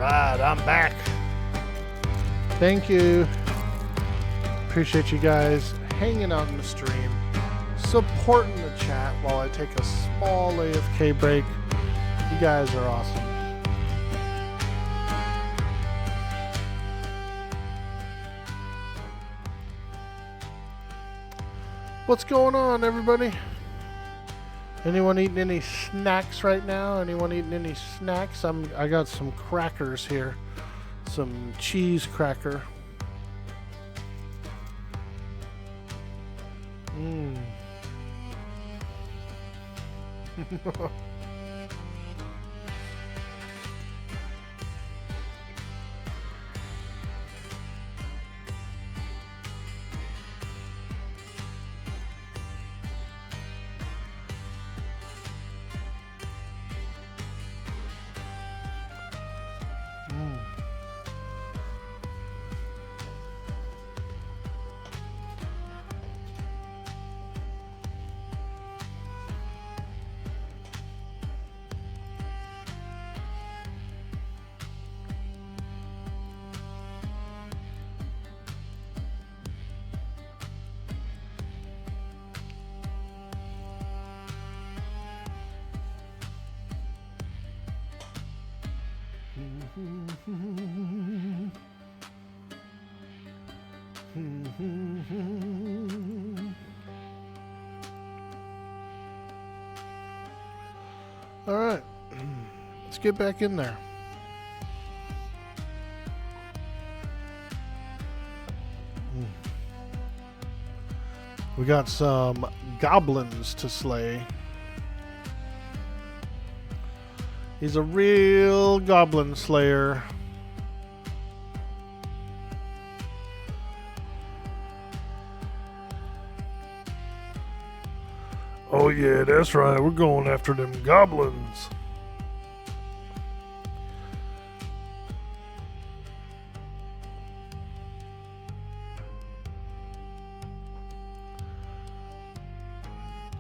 right, I'm back. Thank you. Appreciate you guys hanging out in the stream, supporting the chat while I take a small AFK break. You guys are awesome. What's going on, everybody? Anyone eating any snacks right now? Anyone eating any snacks? I got some crackers here. Some cheese cracker. Mmm. All right, let's get back in there. We got some goblins to slay. He's a real goblin slayer. Oh yeah, that's right. We're going after them goblins.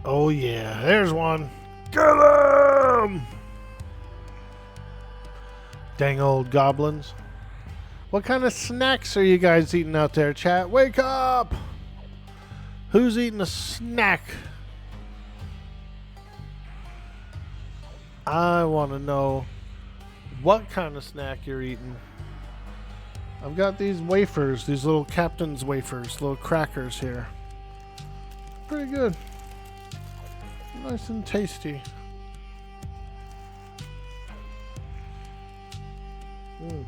Oh yeah, there's one. Get him! Dang old goblins. What kind of snacks are you guys eating out there, chat? Wake up! Who's eating a snack? I want to know what kind of snack you're eating. I've got these wafers, these little captain's wafers, little crackers here. Pretty good. Nice and tasty. Mm.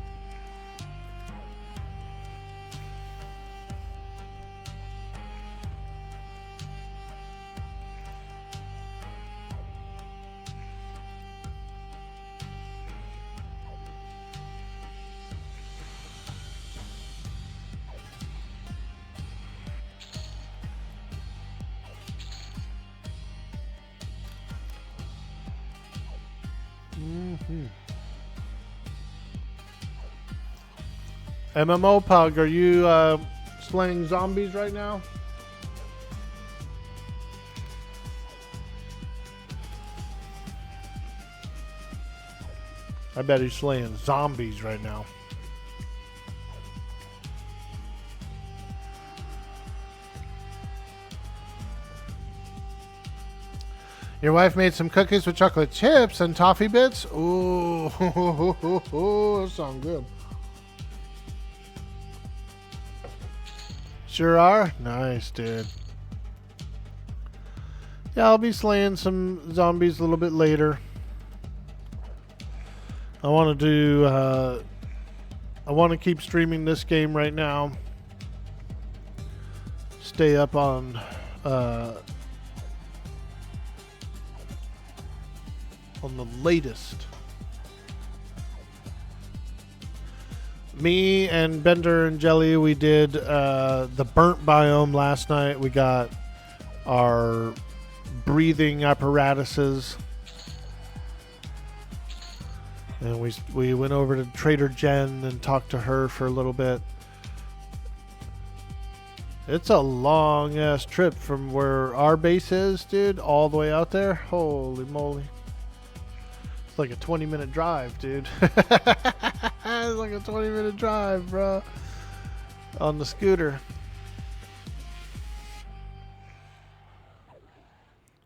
MMO Pug, are you slaying zombies right now? I bet he's slaying zombies right now. Your wife made some cookies with chocolate chips and toffee bits? Ooh, that sounds good. Sure are? Nice, dude. Yeah, I'll be slaying some zombies a little bit later. I want to do, I want to keep streaming this game right now. Stay up on, the latest. Me and Bender and Jelly, we did the burnt biome last night. We got our breathing apparatuses. And we went over to Trader Jen and talked to her for a little bit. It's a long ass trip from where our base is, dude, all the way out there. Holy moly. It's like a 20-minute drive, dude. It's like a 20-minute drive, bro. On the scooter.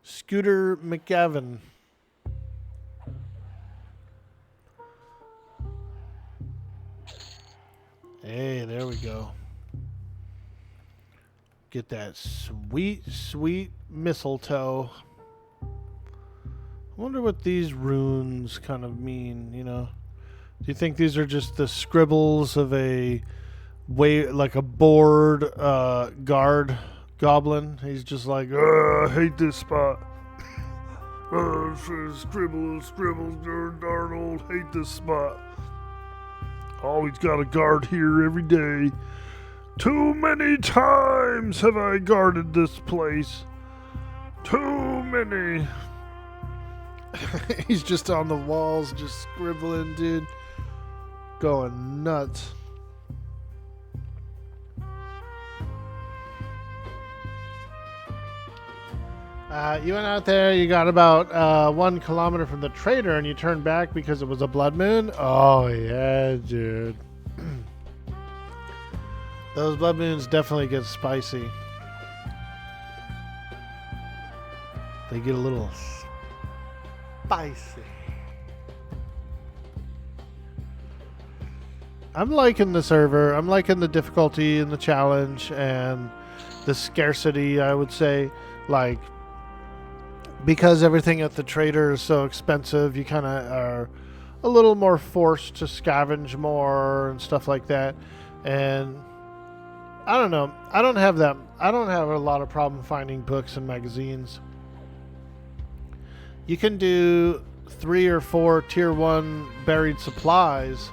Scooter McGavin. Hey, there we go. Get that sweet, sweet mistletoe. I wonder what these runes kind of mean, you know? Do you think these are just the scribbles of a like a bored guard goblin? He's just like, I hate this spot. Scribble, darn old, hate this spot. Always got a guard here every day. Too many times have I guarded this place. Too many. he's just on the walls, just scribbling, dude. Going nuts. You went out there, you got about 1 kilometer from the trader, and you turned back because it was a blood moon? Oh, yeah, dude. Those blood moons definitely get spicy. They get a little spicy. I'm liking the server. I'm liking the difficulty and the challenge and the scarcity, I would say. Like, because everything at the trader is so expensive, you kind of are a little more forced to scavenge more and stuff like that. And I don't know. I don't have a lot of problem finding books and magazines. You can do 3 or 4 tier 1 buried supplies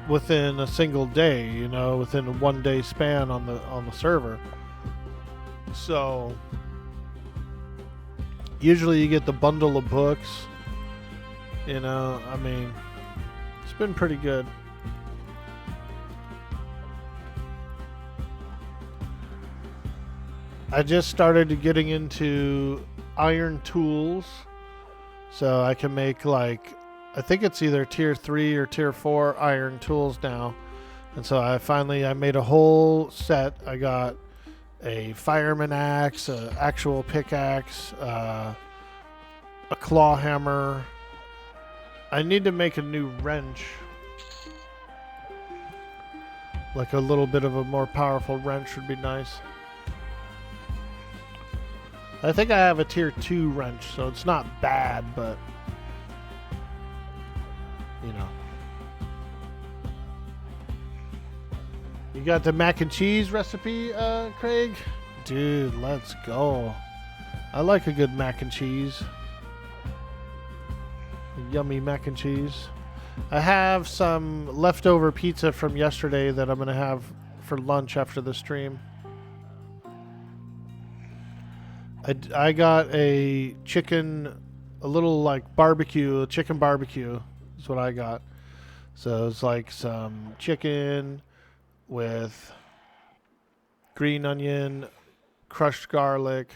within a single day, you know, within a 1 day span on the server. So usually you get the bundle of books, you know. I mean, it's been pretty good. I just started getting into iron tools, so I can make, like, I think it's either tier 3 or tier 4 iron tools now. And so I made a whole set. I got a fireman axe, an actual pickaxe, a claw hammer. I need to make a new wrench, like a little bit of a more powerful wrench would be nice. I think I have a tier 2 wrench, so it's not bad, but you know. You got the mac and cheese recipe, Craig? Dude, let's go. I like a good mac and cheese. Yummy mac and cheese. I have some leftover pizza from yesterday that I'm going to have for lunch after the stream. I got a chicken, a little like barbecue, a chicken barbecue is what I got. So it's like some chicken with green onion, crushed garlic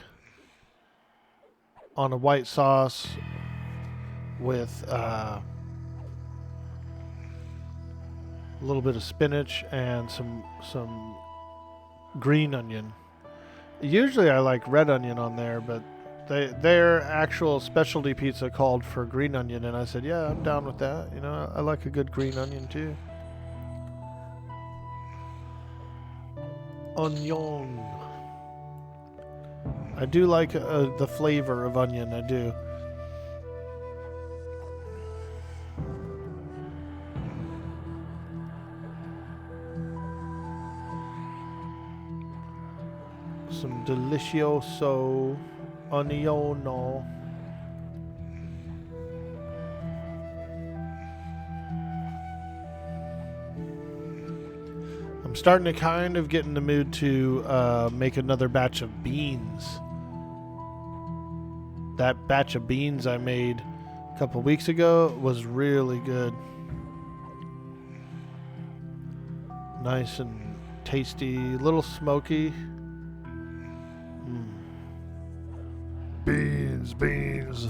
on a white sauce with a little bit of spinach and some green onion. Usually I like red onion on there, but their actual specialty pizza called for green onion, and I said, yeah, I'm down with that. You know, I like a good green onion too. Onion. I do like the flavor of onion, I do. Some delicioso oniono. I'm starting to kind of get in the mood to make another batch of beans. That batch of beans I made a couple weeks ago was really good. Nice and tasty, a little smoky. Beans,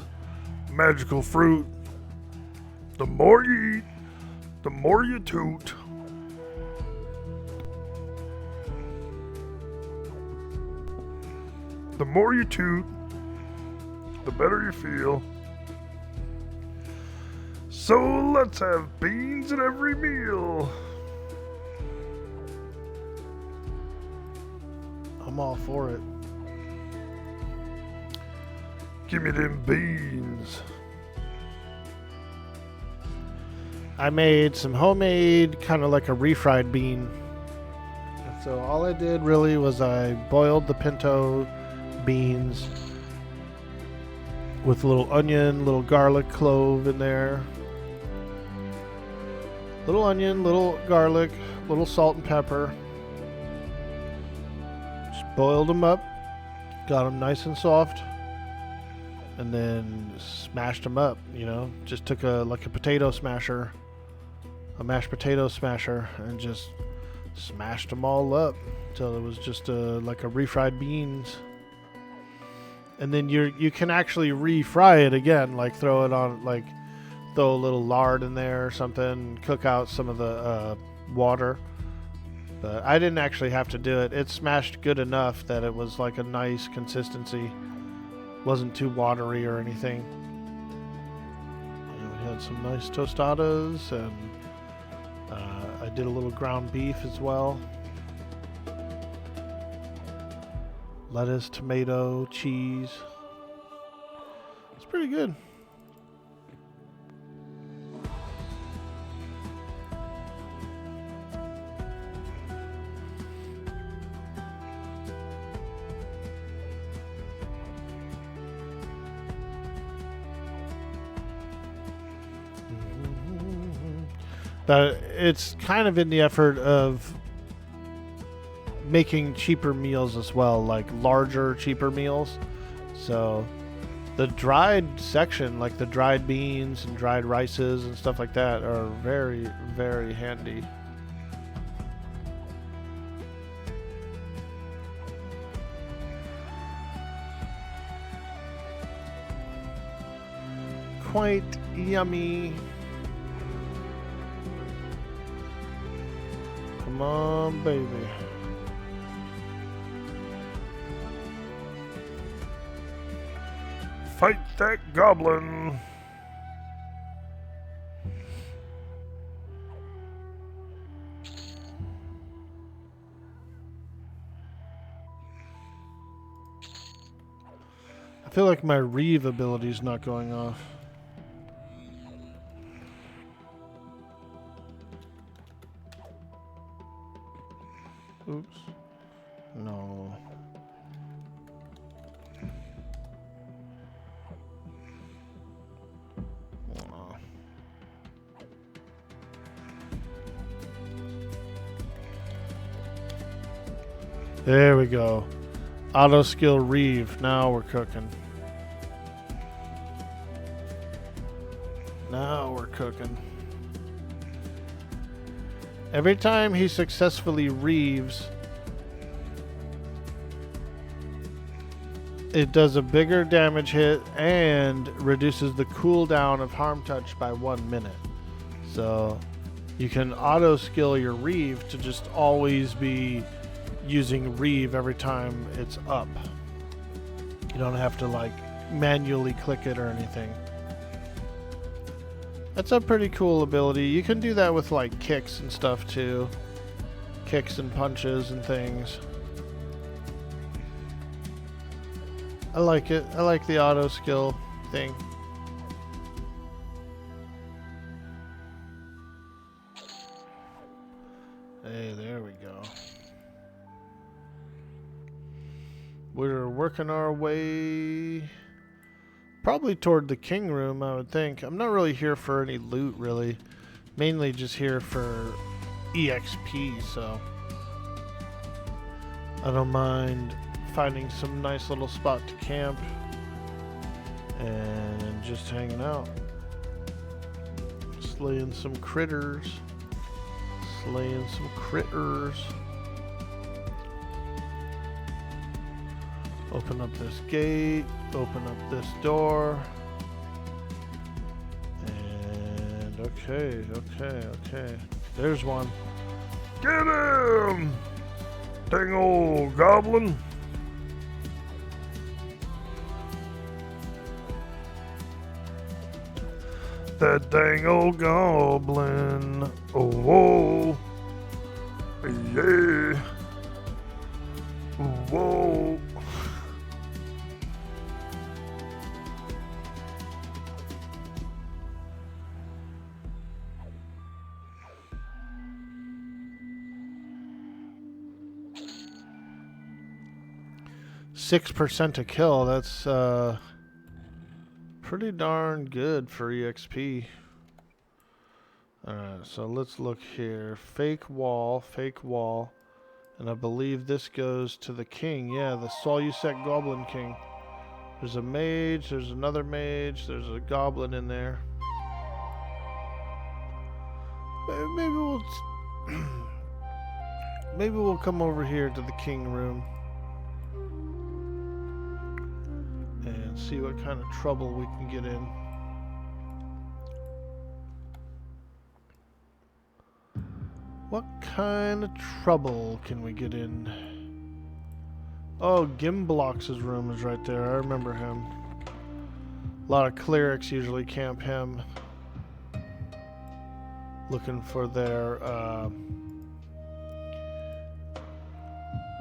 magical fruit. The more you eat, The more you toot, the more you toot, the better you feel. So let's have beans at every meal. I'm all for it. Give me them beans. I made some homemade, kind of like a refried bean. So all I did really was I boiled the pinto beans with a little onion, little garlic clove in there. Little onion, little garlic, little salt and pepper. Just boiled them up, got them nice and soft, and then smashed them up, you know. Just took a potato smasher, a mashed potato smasher, and just smashed them all up until it was just like a refried beans. And then you can actually refry it again, like throw it on, like throw a little lard in there or something, cook out some of the water. But I didn't actually have to do it. It smashed good enough that it was like a nice consistency. Wasn't too watery or anything. And we had some nice tostadas, and I did a little ground beef as well. Lettuce, tomato, cheese. It's pretty good. But it's kind of in the effort of making cheaper meals as well, like larger, cheaper meals. So the dried section, like the dried beans and dried rices and stuff like that, are very, very handy. Quite yummy. Come on, baby. Fight that goblin. I feel like my Reeve ability is not going off. Oops. No. Oh. There we go. Auto skill Reeve. Now we're cooking. Now we're cooking. Every time he successfully reaves, it does a bigger damage hit and reduces the cooldown of harm touch by 1 minute. So you can auto skill your reave to just always be using reave every time it's up. You don't have to like manually click it or anything. That's a pretty cool ability. You can do that with like kicks and stuff too. Kicks and punches and things. I like it. I like the auto skill thing. Hey, there we go. We're working our way probably toward the king room, I would think. I'm not really here for any loot, really. Mainly just here for EXP, so I don't mind finding some nice little spot to camp and just hanging out. Slaying some critters. Slaying some critters. Open up this gate. Open up this door. And Okay. There's one. Get him! Dang old goblin. That dang old goblin. Oh, whoa. Yeah. Whoa. Six 6% a kill. That's pretty darn good for EXP. Alright, so let's look here. Fake wall. And I believe this goes to the king. Yeah, the SolA Goblin King. There's a mage, there's another mage, there's a goblin in there. Maybe we'll maybe we'll come over here to the king room and see what kind of trouble we can get in. What kind of trouble can we get in? Oh, Gimblox's room is right there. I remember him. A lot of clerics usually camp him, looking for their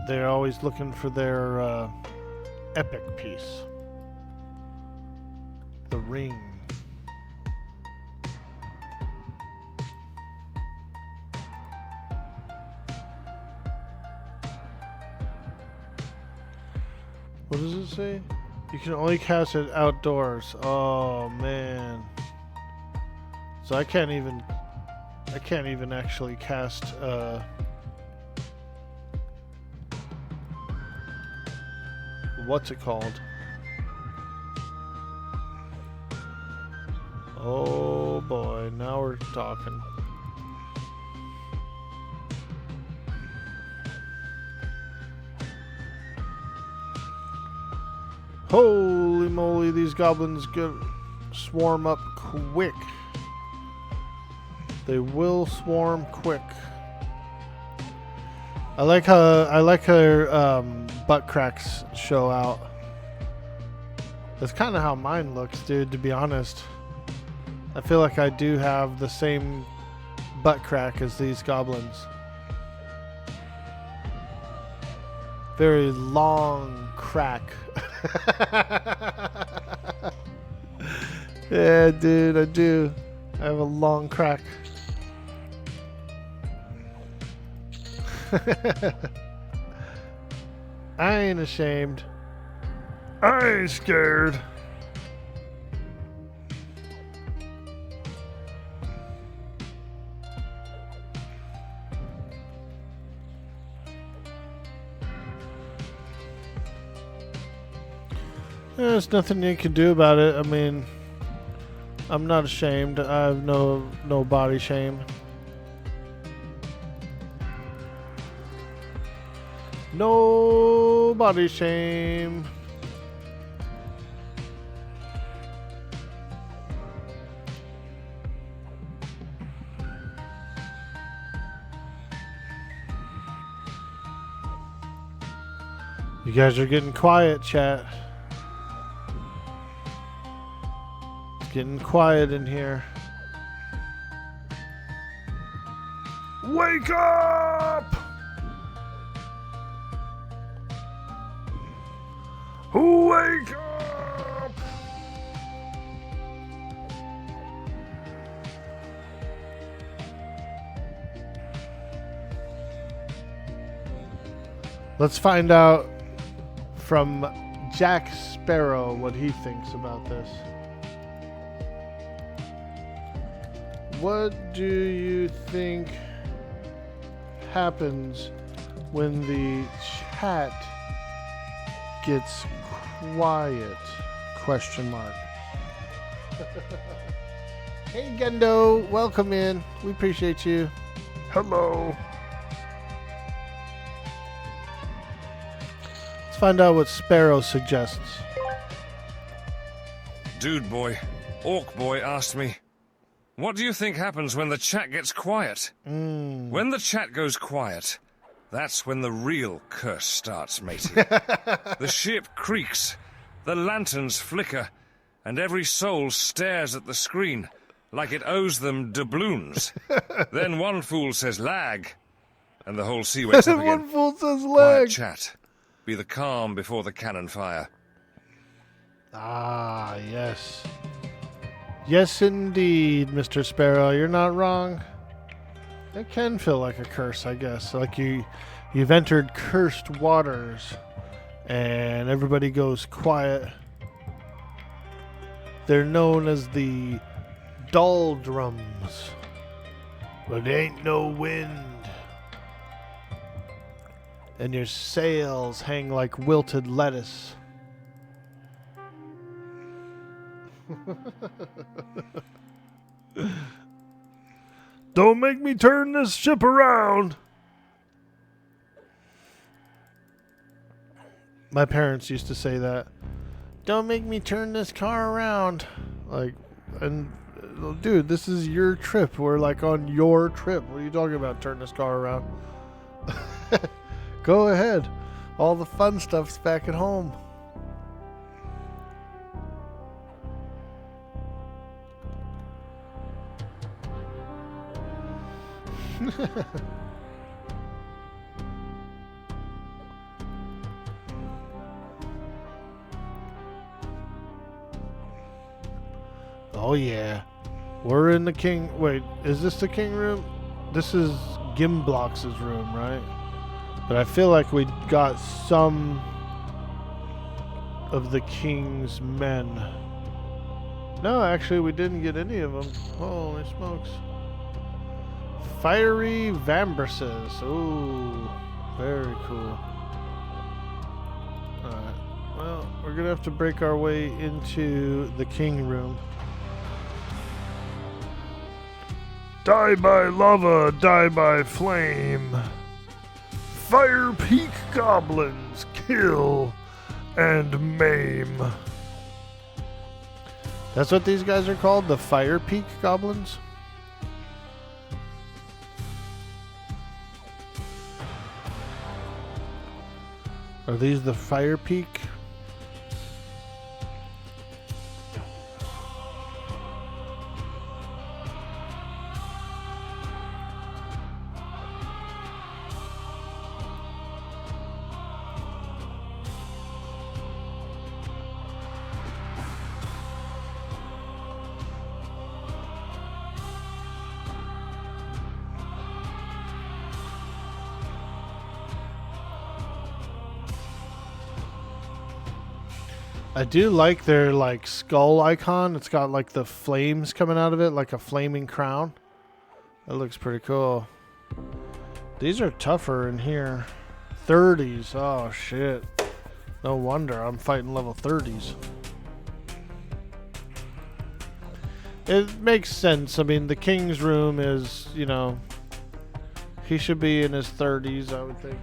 they're always looking for their epic piece. The ring. What does it say? You can only cast it outdoors. Oh man. So I can't even actually cast what's it called? Oh boy, now we're talking. Holy moly, these goblins swarm up quick. They will swarm quick. I like her butt cracks show out. That's kind of how mine looks, dude, to be honest. I feel like I do have the same butt crack as these goblins. Very long crack. Yeah, dude, I do. I have a long crack. I ain't ashamed. I ain't scared. There's nothing you can do about it. I mean, I'm not ashamed. I have no body shame. No body shame. You guys are getting quiet, chat. It's getting quiet in here. Wake up! Wake up! Let's find out from Jack Sparrow what he thinks about this. What do you think happens when the chat gets quiet? Question mark. Hey Gendo, welcome in. We appreciate you. Hello. Let's find out what Sparrow suggests. Dude boy, Orc boy asked me. What do you think happens when the chat gets quiet? When the chat goes quiet, that's when the real curse starts, matey. The ship creaks, the lanterns flicker, and every soul stares at the screen like it owes them doubloons. Then one fool says lag, and the whole sea wakes up again. One fool says Quiet leg. chat. Be the calm before the cannon fire. Ah, yes. Yes, indeed, Mr. Sparrow. You're not wrong. It can feel like a curse, I guess. Like you've entered cursed waters, and everybody goes quiet. They're known as the doldrums. But there ain't no wind. And your sails hang like wilted lettuce. Don't make me turn this ship around. My parents used to say that. Don't make me turn this car around. Like, and dude, this is your trip. We're like on your trip. What are you talking about? Turn this car around. Go ahead. All the fun stuff's back at home. Oh yeah. We're in the king. Wait, is this the king room? This is Gimblox's room, right? But I feel like we got some of the king's men. No, actually we didn't get any of them. Holy smokes. Fiery Vambraces. Ooh, very cool. Alright. Well, we're going to have to break our way into the king room. Die by lava, die by flame. Fire Peak goblins, kill and maim. That's what these guys are called? The Fire Peak Goblins? Are these the Fire Peak? I do like their like skull icon. It's got like the flames coming out of it, like a flaming crown. That looks pretty cool. These are tougher in here. 30s. Oh shit. No wonder I'm fighting level 30s. It makes sense. I mean, the king's room is, you know, he should be in his 30s, I would think.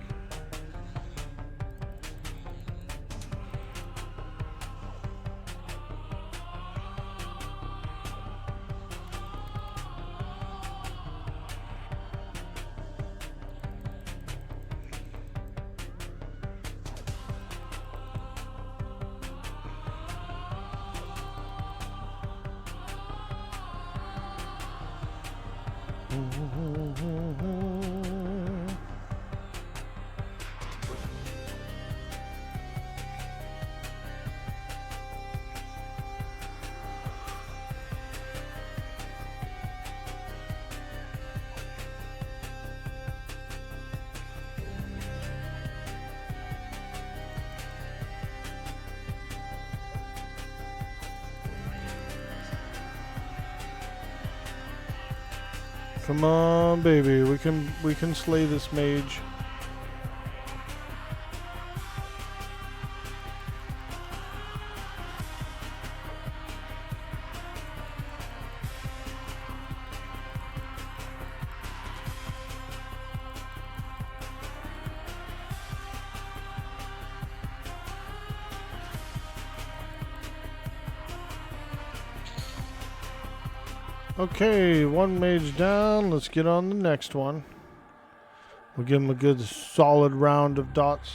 Come on, baby. We can slay this mage. Okay, one mage down. Let's get on the next one. We'll give him a good solid round of dots.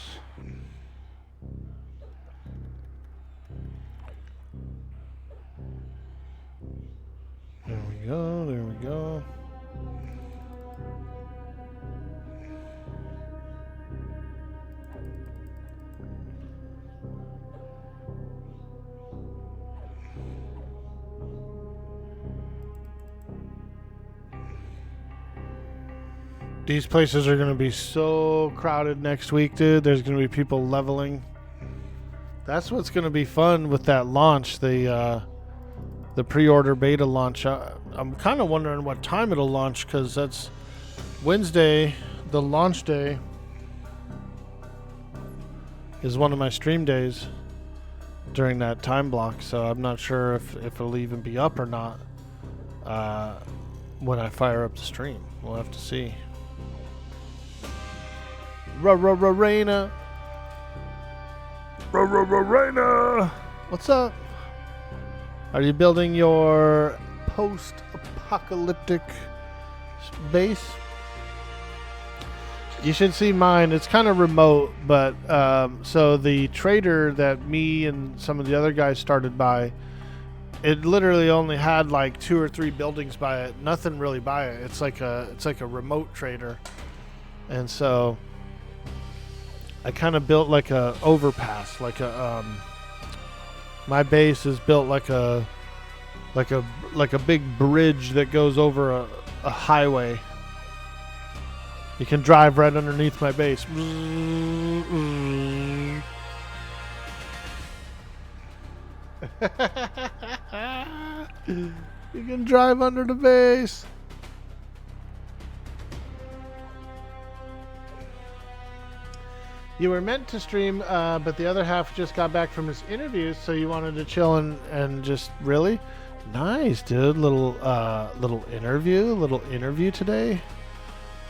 There we go, there we go. These places are going to be so crowded next week, dude. There's going to be people leveling. That's what's going to be fun with that launch, the pre-order beta launch. I'm kind of wondering what time it'll launch, because that's Wednesday. The launch day is one of my stream days during that time block, so I'm not sure if it'll even be up or not when I fire up the stream. We'll have to see. Raina. Raina. What's up? Are you building your post-apocalyptic base? You should see mine. It's kind of remote, but so the trader that me and some of the other guys started by, it literally only had like 2 or 3 buildings by it. Nothing really by it. It's like a remote trader, and so I kind of built like a overpass, like a my base is built like a big bridge that goes over a highway. You can drive right underneath my base. You can drive under the base. You were meant to stream, but the other half just got back from his interviews, so you wanted to chill and just really nice, dude. Little interview today.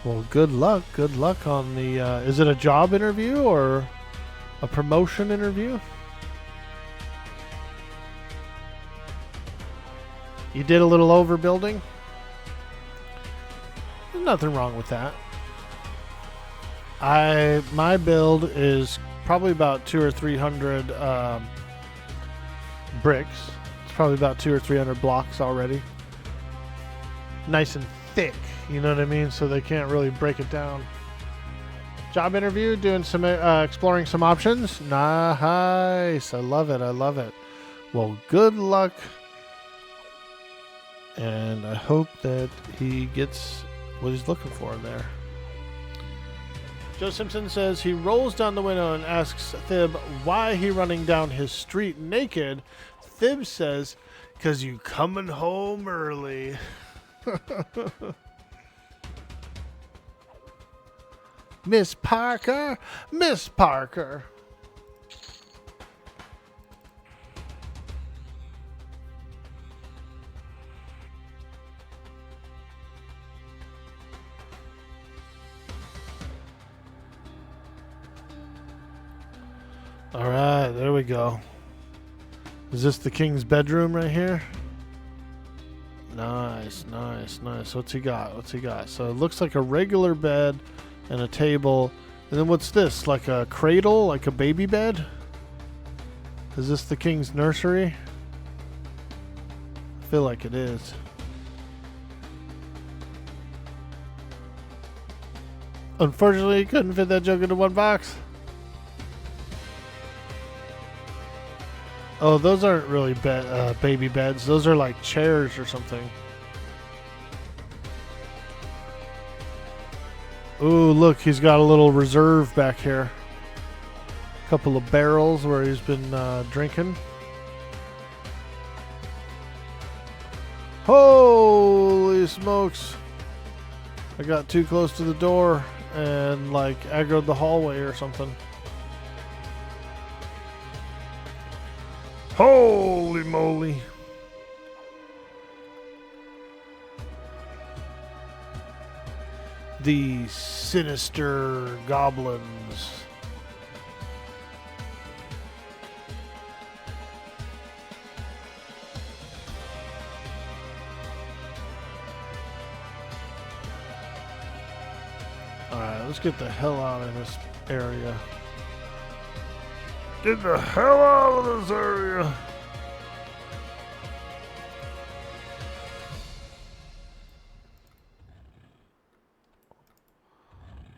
Well, good luck on the. Is it a job interview or a promotion interview? You did a little overbuilding. There's nothing wrong with that. My build is probably about 200 or 300 bricks. It's probably about 200 or 300 blocks already. Nice and thick, you know what I mean? So they can't really break it down. Job interview, doing some exploring some options. Nice, I love it. Well, good luck, and I hope that he gets what he's looking for there. Joe Simpson says he rolls down the window and asks Thib why he running down his street naked. Thib says, "'Cause you coming home early." Miss Parker. All right, there we go. Is this the king's bedroom right here? Nice. What's he got? So it looks like a regular bed and a table. And then what's this? Like a cradle? Like a baby bed? Is this the king's nursery? I feel like it is. Unfortunately, couldn't fit that joke into one box. Oh, those aren't really baby beds. Those are like chairs or something. Ooh, look, he's got a little reserve back here. A couple of barrels where he's been drinking. Holy smokes. I got too close to the door and like aggroed the hallway or something. Holy moly. The sinister goblins. Alright, let's get the hell out of this area. Get the hell out of this area.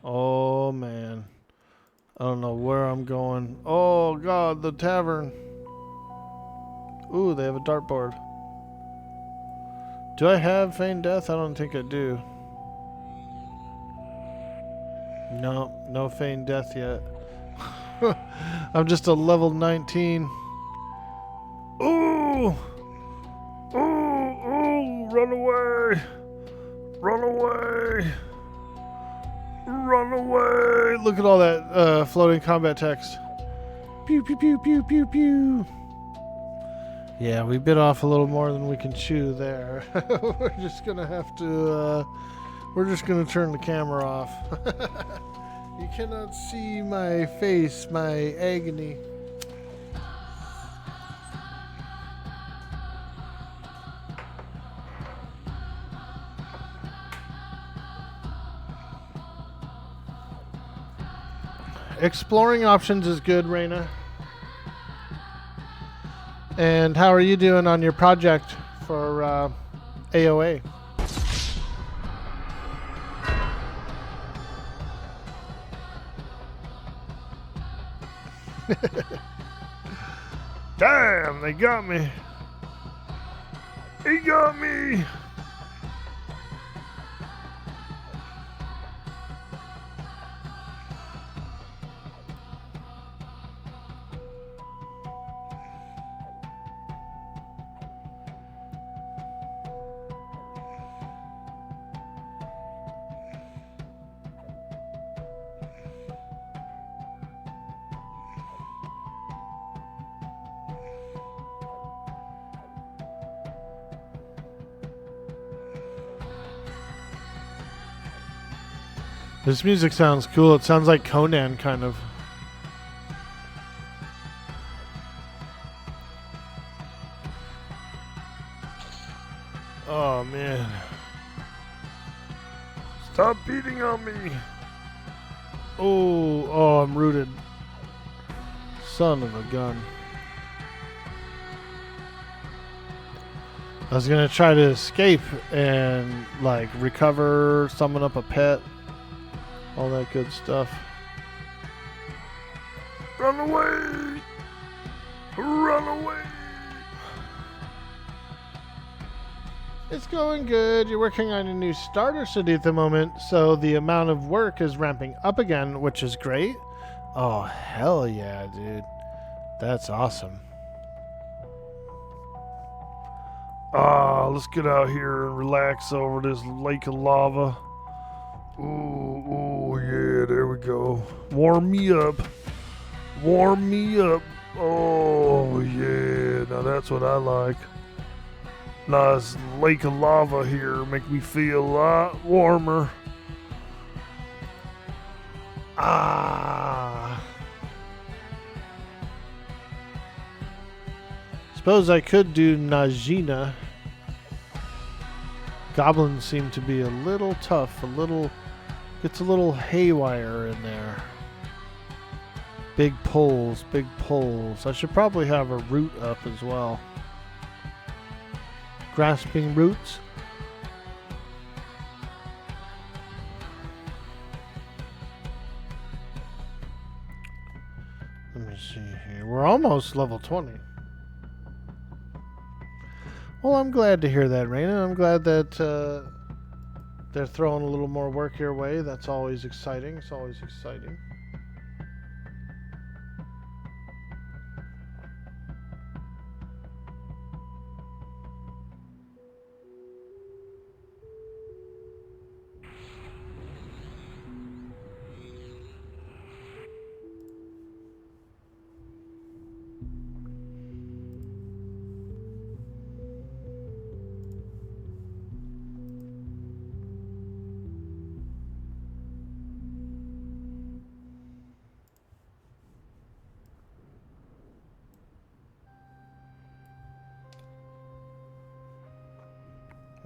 Oh man. I don't know where I'm going. Oh god, the tavern. Ooh, they have a dartboard. Do I have Feign Death? I don't think I do. No, no Feign Death yet. I'm just a level 19. Ooh! Ooh! Ooh! Run away! Run away! Run away! Look at all that floating combat text. Pew, pew, pew, pew, pew, pew. Yeah, we bit off a little more than we can chew there. We're just gonna have to, we're just gonna turn the camera off. You cannot see my face, my agony. Exploring options is good, Raina. And how are you doing on your project for AOA? Damn, they got me. He got me. This music sounds cool. It sounds like Conan, kind of. Oh, man. Stop beating on me. Oh, I'm rooted. Son of a gun. I was going to try to escape and, like, recover, summon up a pet. All that good stuff. Run away. Run away. It's going good. You're working on a new starter city at the moment, so the amount of work is ramping up again, which is great. Oh, hell yeah, dude. That's awesome. Let's get out here and relax over this lake of lava. Ooh, yeah, there we go. Warm me up. Warm me up. Oh, yeah, now that's what I like. Nice lake of lava here make me feel a lot warmer. Suppose I could do Najina. Goblins seem to be a little tough, gets a little haywire in there. Big pulls, big pulls. I should probably have a root up as well. Grasping roots. Let me see here. We're almost level 20. Well, I'm glad to hear that, Raina. I'm glad that they're throwing a little more work your way. That's always exciting. It's always exciting.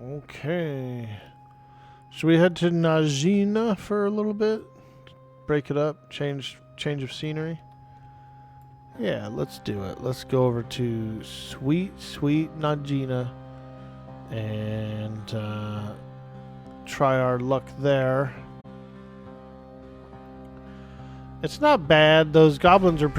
Okay. Should we head to Najina for a little bit? Break it up, change of scenery. Yeah, let's do it. Let's go over to sweet Najina and try our luck there. It's not bad. Those goblins are